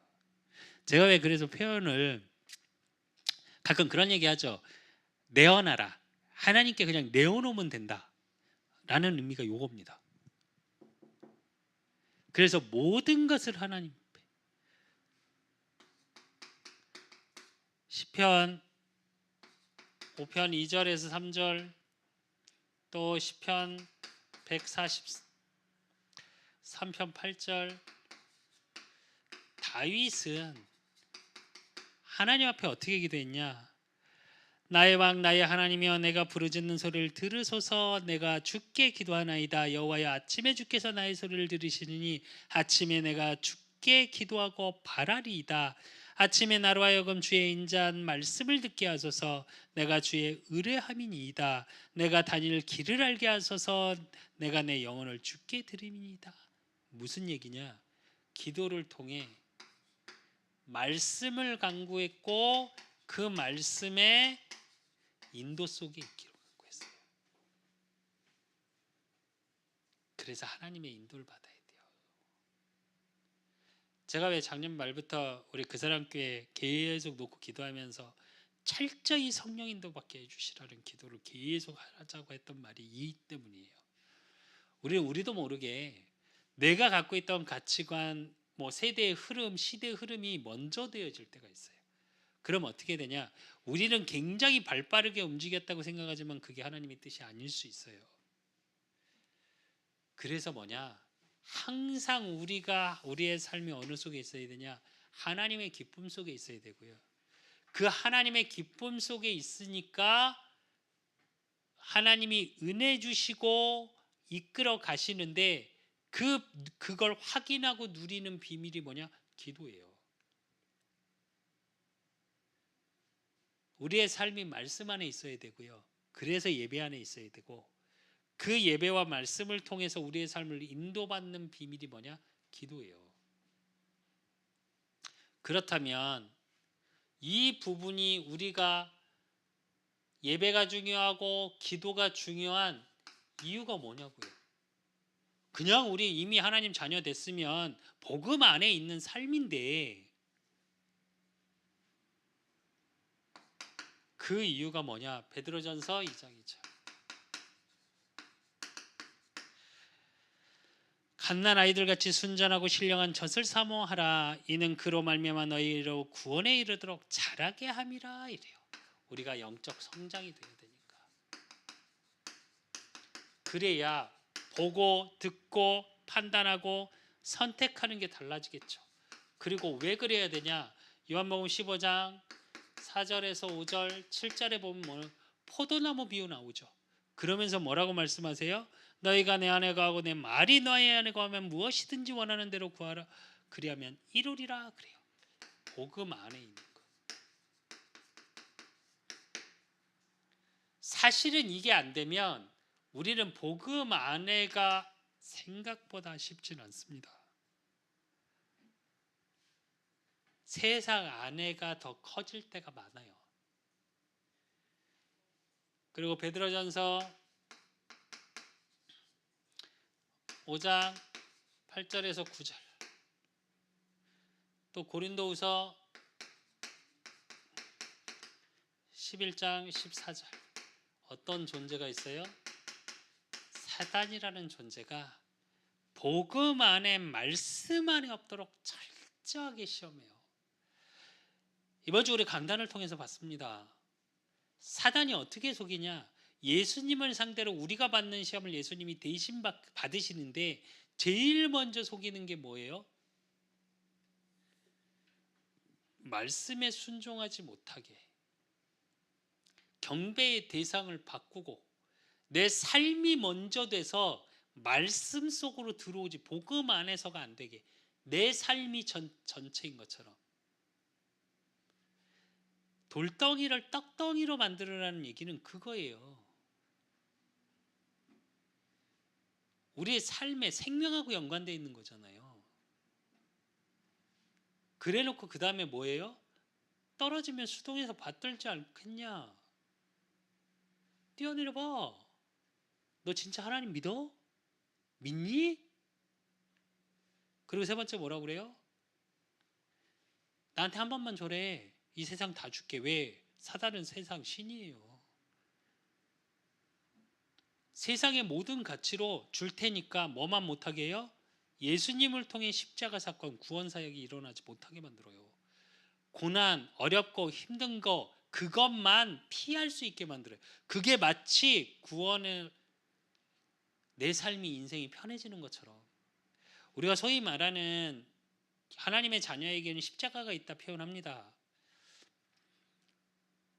제가 왜 그래서 표현을 가끔 그런 얘기 하죠. 내어놔라. 하나님께 그냥 내어놓으면 된다. 라는 의미가 요겁니다. 그래서 모든 것을 하나님 앞에. 시편 5편 2절에서 3절 또 시편 143편 8절 다윗은 하나님 앞에 어떻게 기도했냐? 나의 왕 나의 하나님이여 내가 부르짖는 소리를 들으소서. 내가 주께 기도하나이다. 여호와여 아침에 주께서 나의 소리를 들으시느니 아침에 내가 주께 기도하고 바라리이다. 아침에 나로 하여금 주의 인자한 말씀을 듣게 하소서. 내가 주의 의뢰함이니이다. 내가 다닐 길을 알게 하소서. 내가 내 영혼을 주께 드림이니이다. 무슨 얘기냐? 기도를 통해 말씀을 간구했고 그 말씀에 인도 속에 있기로 간구했어요. 그래서 하나님의 인도를 받아야 돼요. 제가 왜 작년 말부터 우리 그 사람 교회 계속 놓고 기도하면서 철저히 성령 인도 받게 해주시라는 기도를 계속 하자고 했던 말이 이 때문이에요. 우리도 모르게 내가 갖고 있던 가치관, 세대의 흐름, 시대의 흐름이 먼저 되어질 때가 있어요. 그럼 어떻게 되냐? 우리는 굉장히 발빠르게 움직였다고 생각하지만 그게 하나님의 뜻이 아닐 수 있어요. 그래서 뭐냐? 항상 우리가 우리의 삶이 어느 속에 있어야 되냐? 하나님의 기쁨 속에 있어야 되고요. 그 하나님의 기쁨 속에 있으니까 하나님이 은혜 주시고 이끌어 가시는데 그걸 확인하고 누리는 비밀이 뭐냐? 기도예요. 우리의 삶이 말씀 안에 있어야 되고요. 그래서 예배 안에 있어야 되고 그 예배와 말씀을 통해서 우리의 삶을 인도받는 비밀이 뭐냐? 기도예요. 그렇다면 이 부분이 우리가 예배가 중요하고 기도가 중요한 이유가 뭐냐고요. 그냥 우리 이미 하나님 자녀 됐으면 복음 안에 있는 삶인데 그 이유가 뭐냐? 베드로전서 2장 2절. 갓난 아이들같이 순전하고 신령한 젖을 사모하라. 이는 그로 말미암아 너희로 구원에 이르도록 자라게 함이라. 이래요. 우리가 영적 성장이 돼야 되니까. 그래야 보고 듣고 판단하고 선택하는 게 달라지겠죠. 그리고 왜 그래야 되냐? 요한복음 15장 4절에서 5절 7절에 보면 뭐 포도나무 비유 나오죠. 그러면서 뭐라고 말씀하세요? 너희가 내 안에 거하고 내 말이 너희 안에 거하면 무엇이든지 원하는 대로 구하라. 그리하면 이루리라. 그래요. 복음 안에 있는 거. 사실은 이게 안 되면 우리는 복음 안에가 생각보다 쉽진 않습니다. 세상 안에가 더 커질 때가 많아요. 그리고 베드로전서 5장 8절에서 9절, 또 고린도후서 11장 14절, 어떤 존재가 있어요? 사단이라는 존재가 복음 안에 말씀 안에 없도록 철저하게 시험해요. 이번 주 우리 강단을 통해서 봤습니다. 사단이 어떻게 속이냐? 예수님을 상대로 우리가 받는 시험을 예수님이 대신 받으시는데 제일 먼저 속이는 게 뭐예요? 말씀에 순종하지 못하게, 경배의 대상을 바꾸고 내 삶이 먼저 돼서 말씀 속으로 들어오지 복음 안에서가 안 되게, 내 삶이 전체인 것처럼. 돌덩이를 떡덩이로 만들어라는 얘기는 그거예요. 우리의 삶에 생명하고 연관되어 있는 거잖아요. 그래놓고 그 다음에 뭐예요? 떨어지면 수동에서 받들지 않겠냐? 뛰어내려봐. 너 진짜 하나님 믿어? 믿니? 그리고 세 번째 뭐라고 그래요? 나한테 한 번만 줘래. 이 세상 다 줄게. 왜? 사단은 세상 신이에요. 세상의 모든 가치로 줄 테니까 뭐만 못하게 해요? 예수님을 통해 십자가 사건, 구원 사역이 일어나지 못하게 만들어요. 고난, 어렵고 힘든 거 그것만 피할 수 있게 만들어요. 그게 마치 구원을, 내 삶이 인생이 편해지는 것처럼. 우리가 소위 말하는 하나님의 자녀에게는 십자가가 있다 표현합니다.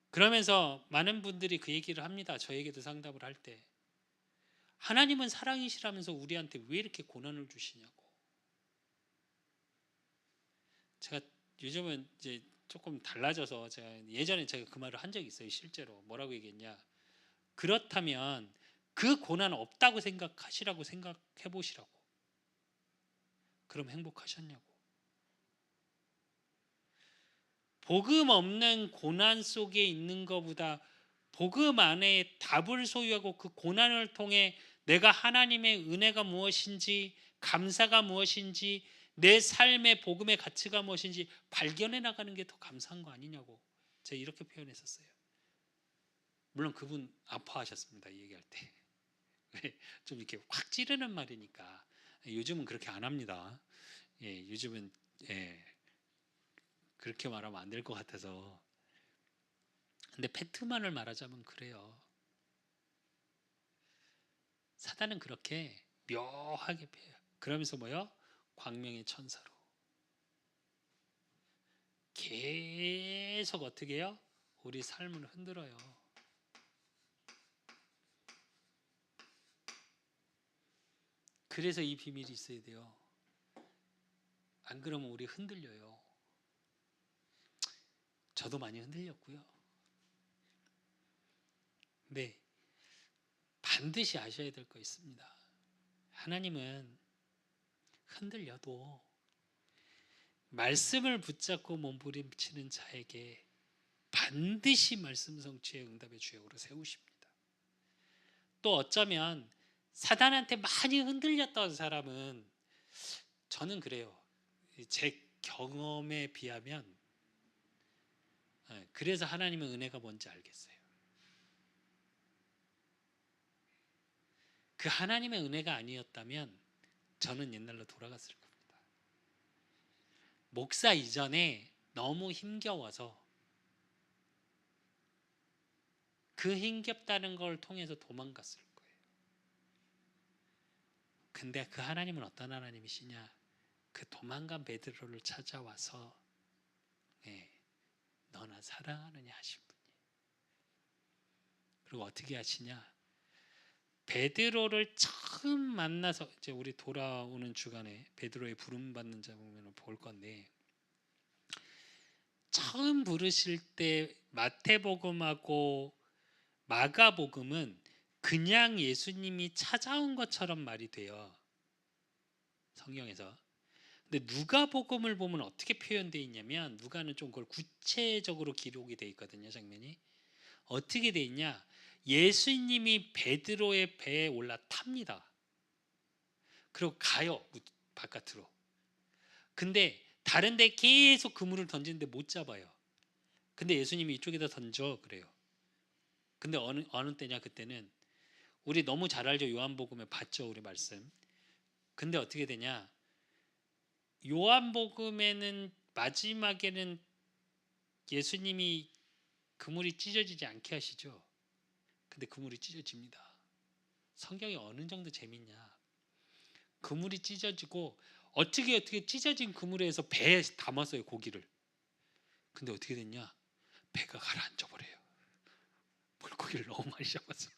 그러면서 많은 분들이 그 얘기를 합니다. 저에게도 상담을 할 때. 하나님은 사랑이시라면서 우리한테 왜 이렇게 고난을 주시냐고. 제가 요즘은 이제 조금 달라져서, 예전에 제가 그 말을 한 적이 있어요. 실제로 뭐라고 얘기했냐? 그렇다면 그 고난 없다고 생각하시라고 생각해 보시라고. 그럼 행복하셨냐고. 복음 없는 고난 속에 있는 것보다 복음 안에 답을 소유하고 그 고난을 통해 내가 하나님의 은혜가 무엇인지, 감사가 무엇인지, 내 삶의 복음의 가치가 무엇인지 발견해 나가는 게 더 감사한 거 아니냐고 제가 이렇게 표현했었어요. 물론 그분 아파하셨습니다. 이 얘기할 때. 좀 이렇게 확 찌르는 말이니까. 요즘은 그렇게 안 합니다. 요즘은 그렇게 말하면 안 될 것 같아서. 근데 팩트만을 말하자면 그래요. 사단은 그렇게 묘하게 패요. 그러면서 뭐요? 광명의 천사로 계속 어떻게 해요? 우리 삶을 흔들어요. 그래서 이 비밀이 있어야 돼요. 안 그러면 우리 흔들려요. 저도 많이 흔들렸고요. 근데 반드시 아셔야 될 거 있습니다. 하나님은 흔들려도 말씀을 붙잡고 몸부림치는 자에게 반드시 말씀 성취의 응답의 주역으로 세우십니다. 또 어쩌면 사단한테 많이 흔들렸던 사람은, 저는 그래요. 제 경험에 비하면 그래서 하나님의 은혜가 뭔지 알겠어요. 그 하나님의 은혜가 아니었다면 저는 옛날로 돌아갔을 겁니다. 목사 이전에 너무 힘겨워서 그 힘겹다는 걸 통해서 도망갔을 거예요. 근데 그 하나님은 어떤 하나님이시냐? 그 도망간 베드로를 찾아와서 너나 사랑하느냐 하신 분이에요. 그리고 어떻게 하시냐? 베드로를 처음 만나서, 이제 우리 돌아오는 주간에 베드로의 부름 받는 장면을 볼 건데, 처음 부르실 때 마태복음하고 마가복음은 그냥 예수님이 찾아온 것처럼 말이 돼요, 성경에서. 근데 누가복음을 보면 어떻게 표현되어 있냐면, 누가는 좀 그걸 구체적으로 기록이 되어 있거든요, 장면이. 어떻게 되어 있냐? 예수님이 베드로의 배에 올라탑니다. 그리고 가요, 바깥으로. 근데 다른 데 계속 그물을 던지는데 못 잡아요. 근데 예수님이 이쪽에다 던져 그래요. 근데 어느 때냐? 그때는 우리 너무 잘 알죠, 요한복음에 봤죠, 우리 말씀. 근데 어떻게 되냐? 요한복음에는 마지막에는 예수님이 그물이 찢어지지 않게 하시죠. 근데 그물이 찢어집니다. 성경이 어느 정도 재밌냐? 그물이 찢어지고 어떻게 찢어진 그물에서 배에 담았어요, 고기를. 근데 어떻게 됐냐? 배가 가라앉아 버려요. 물고기를 너무 많이 잡았어.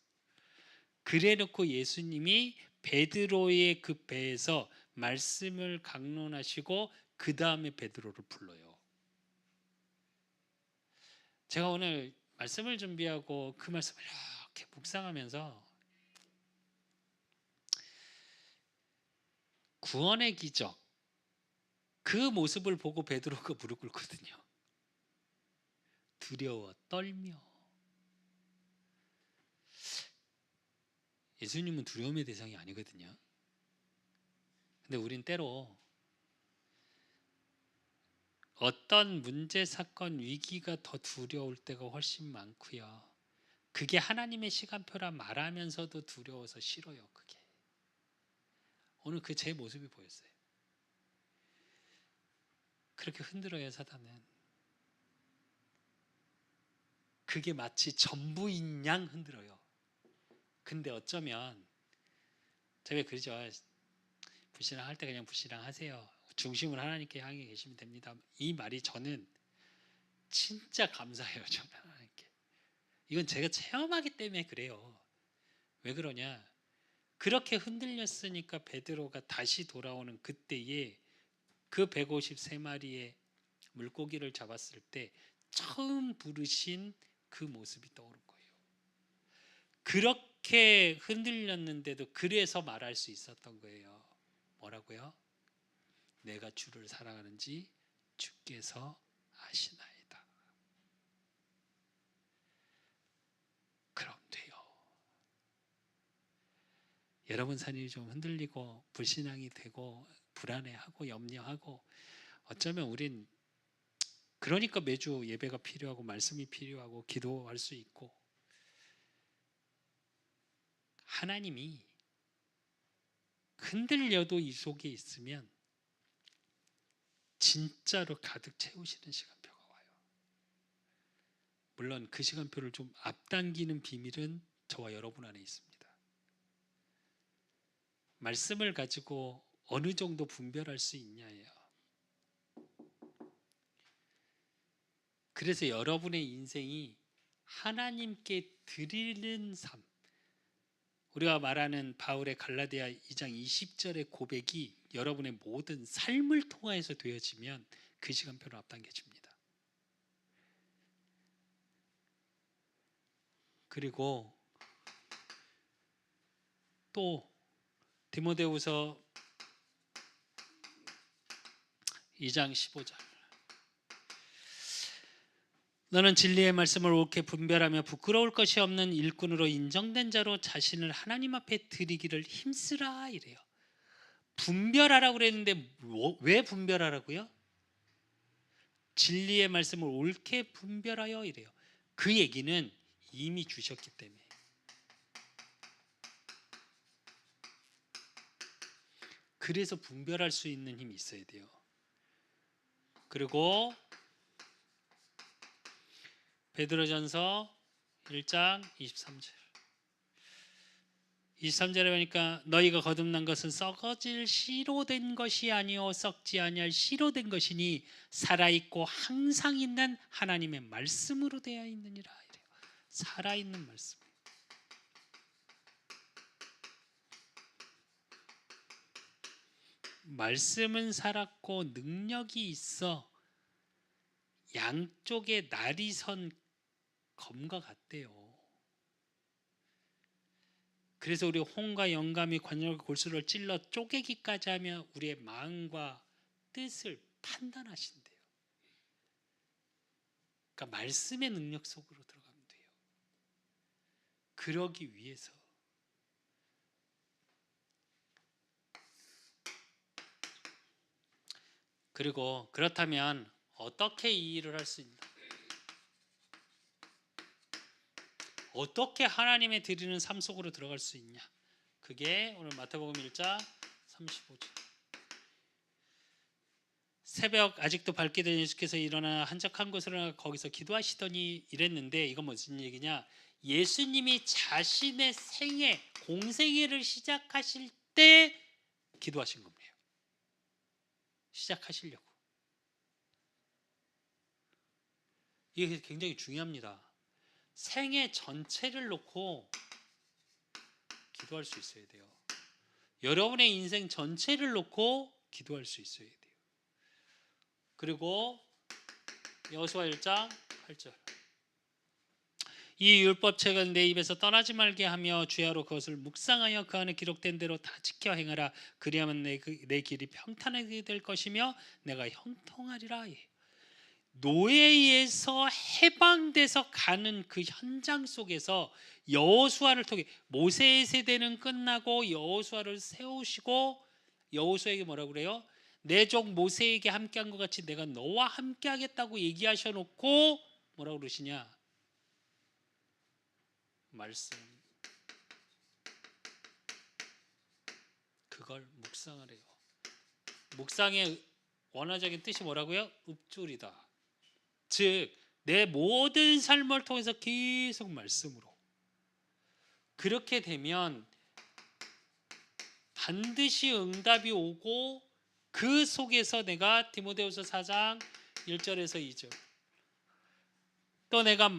그래놓고 예수님이 베드로의 그 배에서 말씀을 강론하시고 그 다음에 베드로를 불러요. 제가 오늘 말씀을 준비하고 그 말씀을 이렇게 묵상하면서 구원의 기적, 그 모습을 보고 베드로가 무릎 꿇거든요. 두려워 떨며. 예수님은 두려움의 대상이 아니거든요. 근데 우린 때로 어떤 문제, 사건, 위기가 더 두려울 때가 훨씬 많고요. 그게 하나님의 시간표라 말하면서도 두려워서 싫어요, 그게. 오늘 그 제 모습이 보였어요. 그렇게 흔들어요, 사단은. 그게 마치 전부인 양 흔들어요. 근데 어쩌면 제가 그러죠. 불신앙 할 때 그냥 불신앙 하세요. 중심을 하나님께 향해 계시면 됩니다. 이 말이 저는 진짜 감사해요, 저는 하나님께. 이건 제가 체험하기 때문에 그래요. 왜 그러냐? 그렇게 흔들렸으니까 베드로가 다시 돌아오는 그때에 그 153마리의 물고기를 잡았을 때 처음 부르신 그 모습이 떠오른 거예요. 그렇게 흔들렸는데도 그래서 말할 수 있었던 거예요. 뭐라고요? 내가 주를 사랑하는지 주께서 아시나이다. 그럼 돼요. 여러분 삶이 좀 흔들리고 불신앙이 되고 불안해하고 염려하고, 어쩌면 우린 그러니까 매주 예배가 필요하고 말씀이 필요하고 기도할 수 있고, 하나님이 흔들려도 이 속에 있으면 진짜로 가득 채우시는 시간표가 와요. 물론 그 시간표를 좀 앞당기는 비밀은 저와 여러분 안에 있습니다. 말씀을 가지고 어느 정도 분별할 수 있냐예요. 그래서 여러분의 인생이 하나님께 드리는 삶, 우리가 말하는 바울의 갈라디아 2장 20절의 고백이 여러분의 모든 삶을 통하여서 되어지면 그 시간표를 앞당겨집니다. 그리고 또 디모데후서 2장 15절, 너는 진리의 말씀을 옳게 분별하며 부끄러울 것이 없는 일꾼으로 인정된 자로 자신을 하나님 앞에 드리기를 힘쓰라 이래요. 분별하라고 그랬는데 왜 분별하라고요? 진리의 말씀을 옳게 분별하여 이래요. 그 얘기는 이미 주셨기 때문에. 그래서 분별할 수 있는 힘이 있어야 돼요. 그리고 베드로전서 1장 23절 23절에 보니까 너희가 거듭난 것은 썩어질 씨로 된 것이 아니요 썩지 아니할 씨로 된 것이니 살아있고 항상 있는 하나님의 말씀으로 되어 있느니라. 이래요. 살아있는 말씀. 말씀은 살았고 능력이 있어 양쪽에 날이 선 검과 같대요. 그래서 우리 홍과 영감이 관절과 골수를 찔러 쪼개기까지 하며 우리의 마음과 뜻을 판단하신대요. 그러니까 말씀의 능력 속으로 들어가면 돼요. 그러기 위해서 그리고 그렇다면 어떻게 이 일을 할 수 있나? 어떻게 하나님의 드리는 삶 속으로 들어갈 수 있냐? 그게 오늘 마태복음 1장 35절. 새벽 아직도 밝게 된 예수께서 일어나 한적한 곳으로 거기서 기도하시더니 이랬는데 이건 무슨 얘기냐? 예수님이 자신의 생애, 공생애를 시작하실 때 기도하신 겁니다. 시작하시려고. 이게 굉장히 중요합니다. 생애 전체를 놓고 기도할 수 있어야 돼요. 여러분의 인생 전체를 놓고 기도할 수 있어야 돼요. 그리고 여호수아 1장 8절. 이 율법책은 내 입에서 떠나지 말게 하며 주야로 그것을 묵상하여 그 안에 기록된 대로 다 지켜 행하라. 그리하면 내 길이 평탄하게 될 것이며 내가 형통하리라. 노예에서 해방돼서 가는 그 현장 속에서 여호수아를 통해 모세의 세대는 끝나고 여호수아를 세우시고 여호수아에게 뭐라고 그래요? 내 종 모세에게 함께한 것 같이 내가 너와 함께하겠다고 얘기하셔 놓고 뭐라고 그러시냐? 말씀 그걸 묵상을 해요. 묵상의 원어적인 뜻이 뭐라고요? 읊조리다. 즉 내 모든 삶을 통해서 계속 말씀으로 그렇게 되면 반드시 응답이 오고 그 속에서 내가 디모데후서 4장 1절에서 2절 또 내가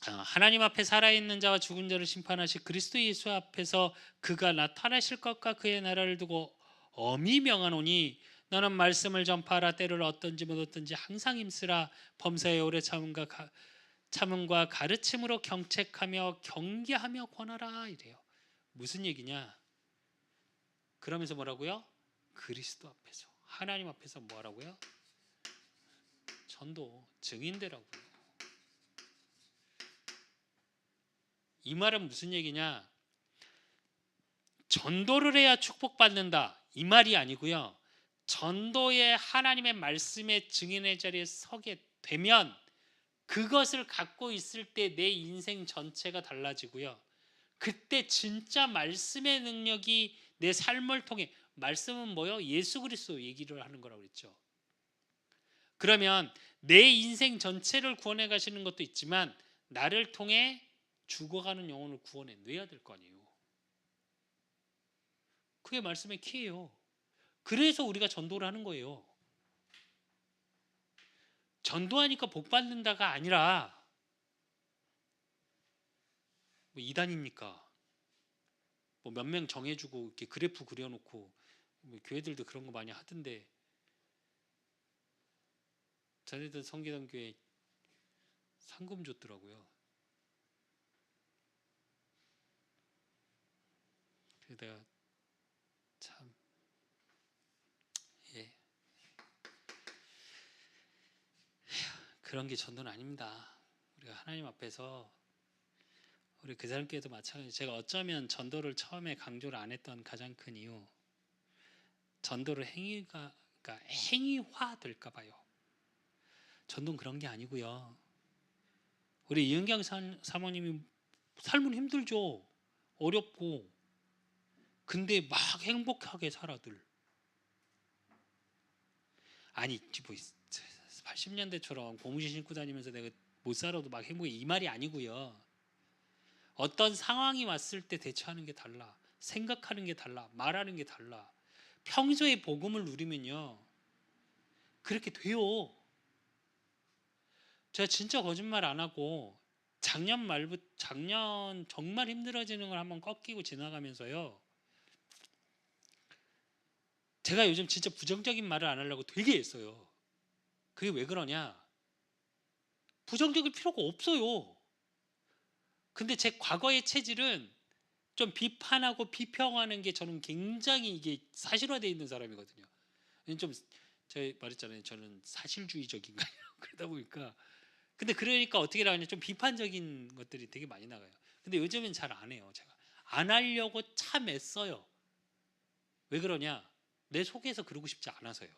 하나님 앞에 살아있는 자와 죽은 자를 심판하실 그리스도 예수 앞에서 그가 나타나실 것과 그의 나라를 두고 엄히 명하노니 너는 말씀을 전파하라. 때를 어떤지 못 어떤지 항상 힘쓰라. 범사에 오래 참음과 가르침으로 경책하며 경계하며 권하라. 이래요. 무슨 얘기냐? 그러면서 뭐라고요? 그리스도 앞에서 하나님 앞에서 뭐라고요? 전도 증인되라고요. 이 말은 무슨 얘기냐? 전도를 해야 축복받는다 이 말이 아니고요. 전도에 하나님의 말씀의 증인의 자리에 서게 되면 그것을 갖고 있을 때 내 인생 전체가 달라지고요. 그때 진짜 말씀의 능력이 내 삶을 통해 말씀은 뭐요? 예수 그리스도 얘기를 하는 거라고 그랬죠. 그러면 내 인생 전체를 구원해 가시는 것도 있지만 나를 통해 죽어가는 영혼을 구원해 내야 될 거 아니에요. 그게 말씀의 키예요. 그래서 우리가 전도를 하는 거예요. 전도하니까 복 받는다가 아니라 뭐 이단입니까? 뭐 몇 명 정해주고 이렇게 그래프 그려놓고 뭐 교회들도 그런 거 많이 하던데 전에도 성기던 교회 상금 줬더라고요. 그래서 내가 참 예. 그런 게 전도는 아닙니다. 우리가 하나님 앞에서 우리 그 사람께도 마찬가지. 제가 어쩌면 전도를 처음에 강조를 안 했던 가장 큰 이유, 전도를 그러니까 행위화 될까 봐요. 전도는 그런 게 아니고요. 우리 이은경 사모님이 삶은 힘들죠. 어렵고 근데 막 행복하게 살아들. 아니 뭐 80년대처럼 고무신 신고 다니면서 내가 못 살아도 막 행복해, 이 말이 아니고요. 어떤 상황이 왔을 때 대처하는 게 달라. 생각하는 게 달라. 말하는 게 달라. 평소에 복음을 누리면요, 그렇게 돼요. 제가 진짜 거짓말 안 하고 작년 정말 힘들어지는 걸 한번 꺾이고 지나가면서요, 제가 요즘 진짜 부정적인 말을 안 하려고 되게 했어요. 그게 왜 그러냐? 부정적일 필요가 없어요. 근데 제 과거의 체질은 좀 비판하고 비평하는 게 저는 굉장히 이게 사실화되어 있는 사람이거든요. 좀 제가 말했잖아요. 저는 사실주의적인가요? 그러다 보니까, 근데 그러니까 어떻게 나가냐, 좀 비판적인 것들이 되게 많이 나가요. 근데 요즘엔 잘 안 해요. 제가 안 하려고 참 애써요. 왜 그러냐? 내 속에서 그러고 싶지 않아서요.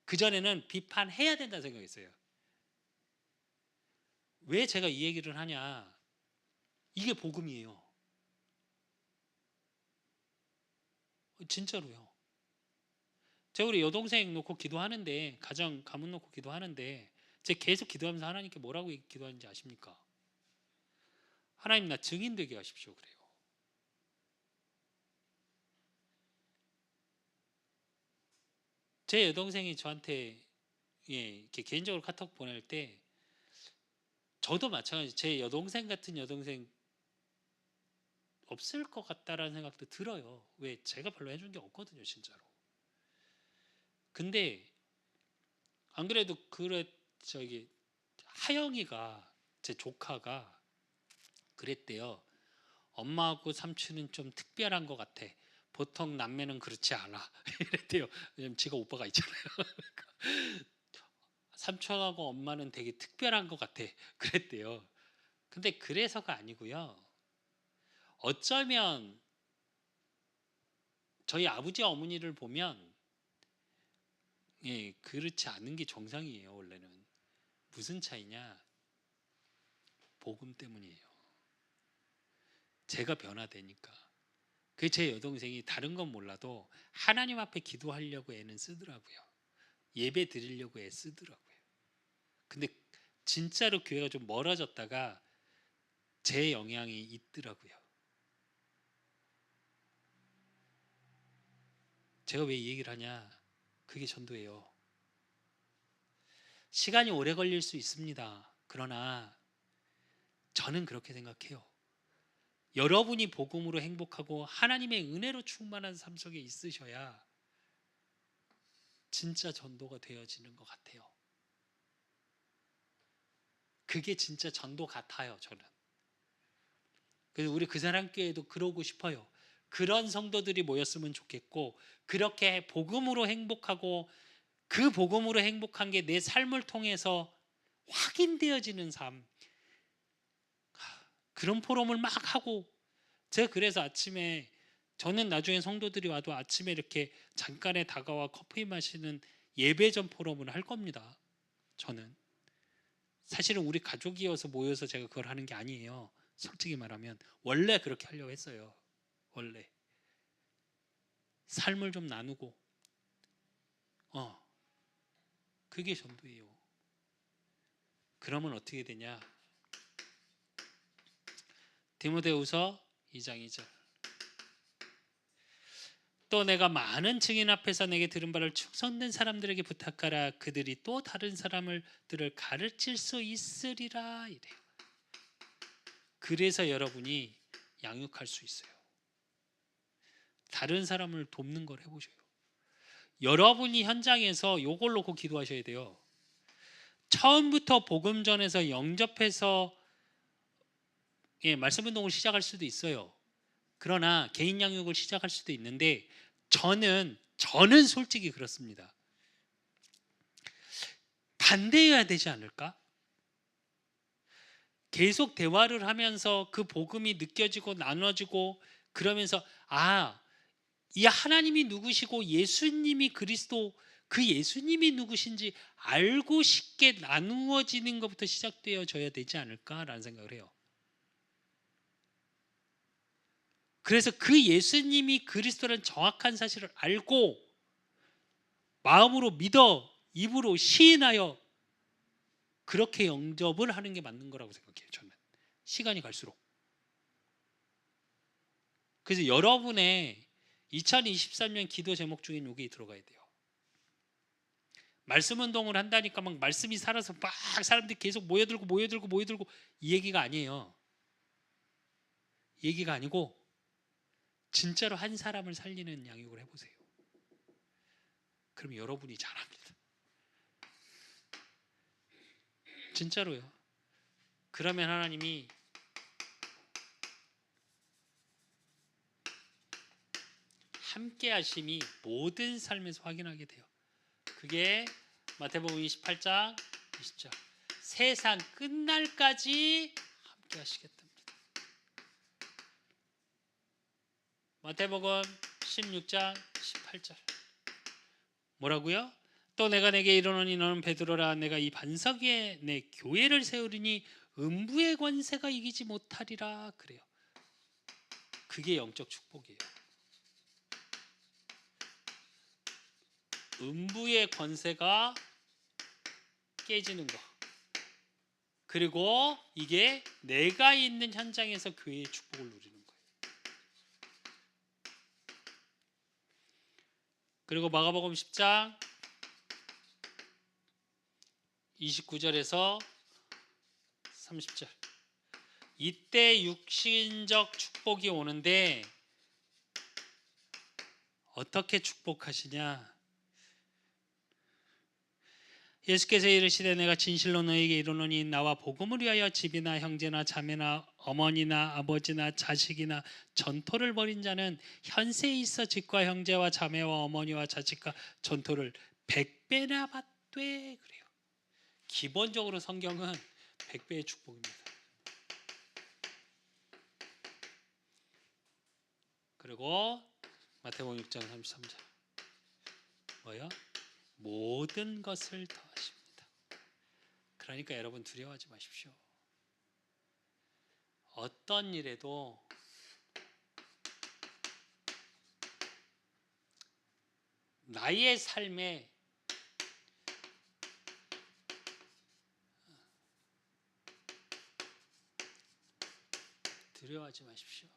그전에는 비판해야 된다는 생각했어요. 왜 제가 이 얘기를 하냐? 이게 복음이에요. 진짜로요. 제가 우리 여동생 놓고 기도하는데, 가정 가문 놓고 기도하는데, 제가 계속 기도하면서 하나님께 뭐라고 기도하는지 아십니까? 하나님, 나 증인 되게 하십시오 그래요. 제 여동생이 저한테 이렇게 개인적으로 카톡 보낼 때, 저도 마찬가지, 제 여동생 같은 여동생 없을 것 같다라는 생각도 들어요. 왜? 제가 별로 해준 게 없거든요 진짜로. 근데 안 그래도 저기 하영이가, 제 조카가 그랬대요. 엄마하고 삼촌은 좀 특별한 것 같아. 보통 남매는 그렇지 않아. 이랬대요. 왜냐면 지가 오빠가 있잖아요. 삼촌하고 엄마는 되게 특별한 것 같아. 그랬대요. 근데 그래서가 아니고요. 어쩌면 저희 아버지 어머니를 보면, 그렇지 않은 게 정상이에요. 원래는. 무슨 차이냐? 복음 때문이에요. 제가 변화되니까. 그 제 여동생이 다른 건 몰라도 하나님 앞에 기도하려고 애는 쓰더라고요. 예배 드리려고 애 쓰더라고요. 근데 진짜로 교회가 좀 멀어졌다가 제 영향이 있더라고요. 제가 왜 이 얘기를 하냐? 그게 전도예요. 시간이 오래 걸릴 수 있습니다. 그러나 저는 그렇게 생각해요. 여러분이 복음으로 행복하고 하나님의 은혜로 충만한 삶 속에 있으셔야 진짜 전도가 되어지는 것 같아요. 그게 진짜 전도 같아요, 저는. 그래서 우리 그 사람 교회도 그러고 싶어요. 그런 성도들이 모였으면 좋겠고, 그렇게 복음으로 행복하고 그 복음으로 행복한 게 내 삶을 통해서 확인되어지는 삶, 그런 포럼을 막 하고, 제가 그래서 아침에, 저는 나중에 성도들이 와도 아침에 이렇게 잠깐에 다가와 커피 마시는 예배전 포럼을 할 겁니다. 저는 사실은 우리 가족이어서 모여서 제가 그걸 하는 게 아니에요. 솔직히 말하면 원래 그렇게 하려고 했어요. 원래 삶을 좀 나누고, 그게 전도예요. 그러면 어떻게 되냐? 디모데후서 2장 2절. 또 내가 많은 증인 앞에서 내게 들은 바를 충성된 사람들에게 부탁하라. 그들이 또 다른 사람들을 가르칠 수 있으리라 이래요. 그래서 여러분이 양육할 수 있어요. 다른 사람을 돕는 걸 해보셔요. 여러분이 현장에서 요걸 놓고 기도하셔야 돼요. 처음부터 복음 전에서 영접해서 말씀 운동을 시작할 수도 있어요. 그러나 개인 양육을 시작할 수도 있는데, 저는 솔직히 그렇습니다. 반대해야 되지 않을까? 계속 대화를 하면서 그 복음이 느껴지고 나눠지고 그러면서, 이 하나님이 누구시고 예수님이 그리스도, 그 예수님이 누구신지 알고 싶게 나누어지는 것부터 시작되어져야 되지 않을까라는 생각을 해요. 그래서 그 예수님이 그리스도라는 정확한 사실을 알고 마음으로 믿어 입으로 시인하여 그렇게 영접을 하는 게 맞는 거라고 생각해요. 저는 시간이 갈수록. 그래서 여러분의 2023년 기도 제목 중에 여기 들어가야 돼요. 말씀 운동을 한다니까 막 말씀이 살아서 막 사람들이 계속 모여들고 이 얘기가 아니에요. 이 얘기가 아니고 진짜로 한 사람을 살리는 양육을 해보세요. 그럼 여러분이 잘합니다. 진짜로요. 그러면 하나님이 함께 하심이 모든 삶에서 확인하게 돼요. 그게 마태복음 28장 20절. 세상 끝날까지 함께 하시겠답니다. 마태복음 16장 18절. 뭐라고요? 또 내가 내게 이르노니 너는 베드로라. 내가 이 반석 위에 내 교회를 세우리니 음부의 권세가 이기지 못하리라. 그래요. 그게 영적 축복이에요. 음부의 권세가 깨지는 거. 그리고 이게 내가 있는 현장에서 교회의 축복을 누리는 거예요. 그리고 마가복음 10장 29절에서 30절. 이때 육신적 축복이 오는데 어떻게 축복하시냐? 예수께서 이르시되 내가 진실로 너에게 이르노니 나와 복음을 위하여 집이나 형제나 자매나 어머니나 아버지나 자식이나 전토를 벌인 자는 현세에 있어 집과 형제와 자매와 어머니와 자식과 전토를 100배나 받되. 그래요. 기본적으로 성경은 100배의 축복입니다. 그리고 마태복음 6장 33절 뭐요? 모든 것을 더하십니다. 그러니까 여러분 두려워하지 마십시오. 어떤 일에도 나의 삶에 두려워하지 마십시오.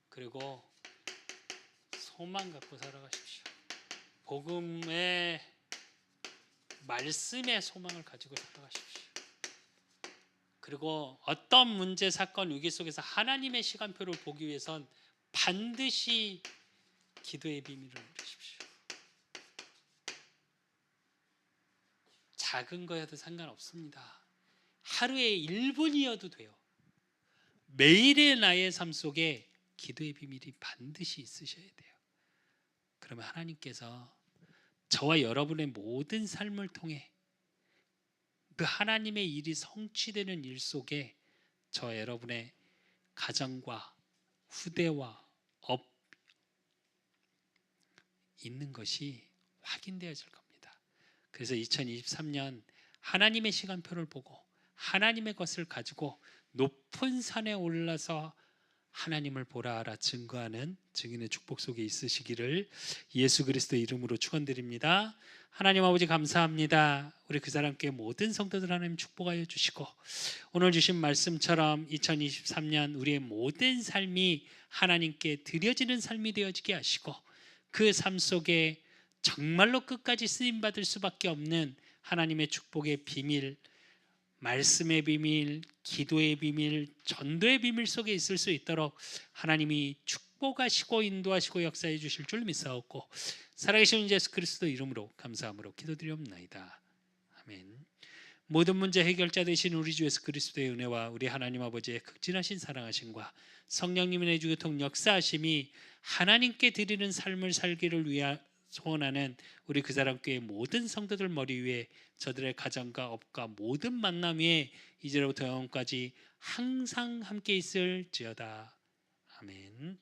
그리고 소망 갖고 살아가십시오. 복음의 말씀의 소망을 가지고 살아가십시오. 그리고 어떤 문제, 사건, 위기 속에서 하나님의 시간표를 보기 위해선 반드시 기도의 비밀을 누리십시오. 작은 거여도 상관없습니다. 하루에 1분이어도 돼요. 매일의 나의 삶 속에 기도의 비밀이 반드시 있으셔야 돼요. 그러면 하나님께서 저와 여러분의 모든 삶을 통해 그 하나님의 일이 성취되는 일 속에 저와 여러분의 가정과 후대와 업 있는 것이 확인되어질 겁니다. 그래서 2023년 하나님의 시간표를 보고 하나님의 것을 가지고 높은 산에 올라서 하나님을 보라 알아 증거하는 증인의 축복 속에 있으시기를 예수 그리스도의 이름으로 축원드립니다. 하나님 아버지 감사합니다. 우리 그 사람께 모든 성도들 하나님 축복하여 주시고 오늘 주신 말씀처럼 2023년 우리의 모든 삶이 하나님께 드려지는 삶이 되어지게 하시고 그 삶 속에 정말로 끝까지 쓰임받을 수밖에 없는 하나님의 축복의 비밀, 말씀의 비밀, 기도의 비밀, 전도의 비밀 속에 있을 수 있도록 하나님이 축복하시고 인도하시고 역사해 주실 줄 믿사옵고 살아계신 예수 그리스도 이름으로 감사함으로 기도드리옵나이다. 아멘. 모든 문제 해결자 되신 우리 주 예수 그리스도의 은혜와 우리 하나님 아버지의 극진하신 사랑하심과 성령님의 내주교통 역사하심이 하나님께 드리는 삶을 살기를 위하 소원하는 우리 그 사람 교회 모든 성도들 머리 위에 저들의 가정과 업과 모든 만남 위에 이제로부터 영원까지 항상 함께 있을지어다. 아멘.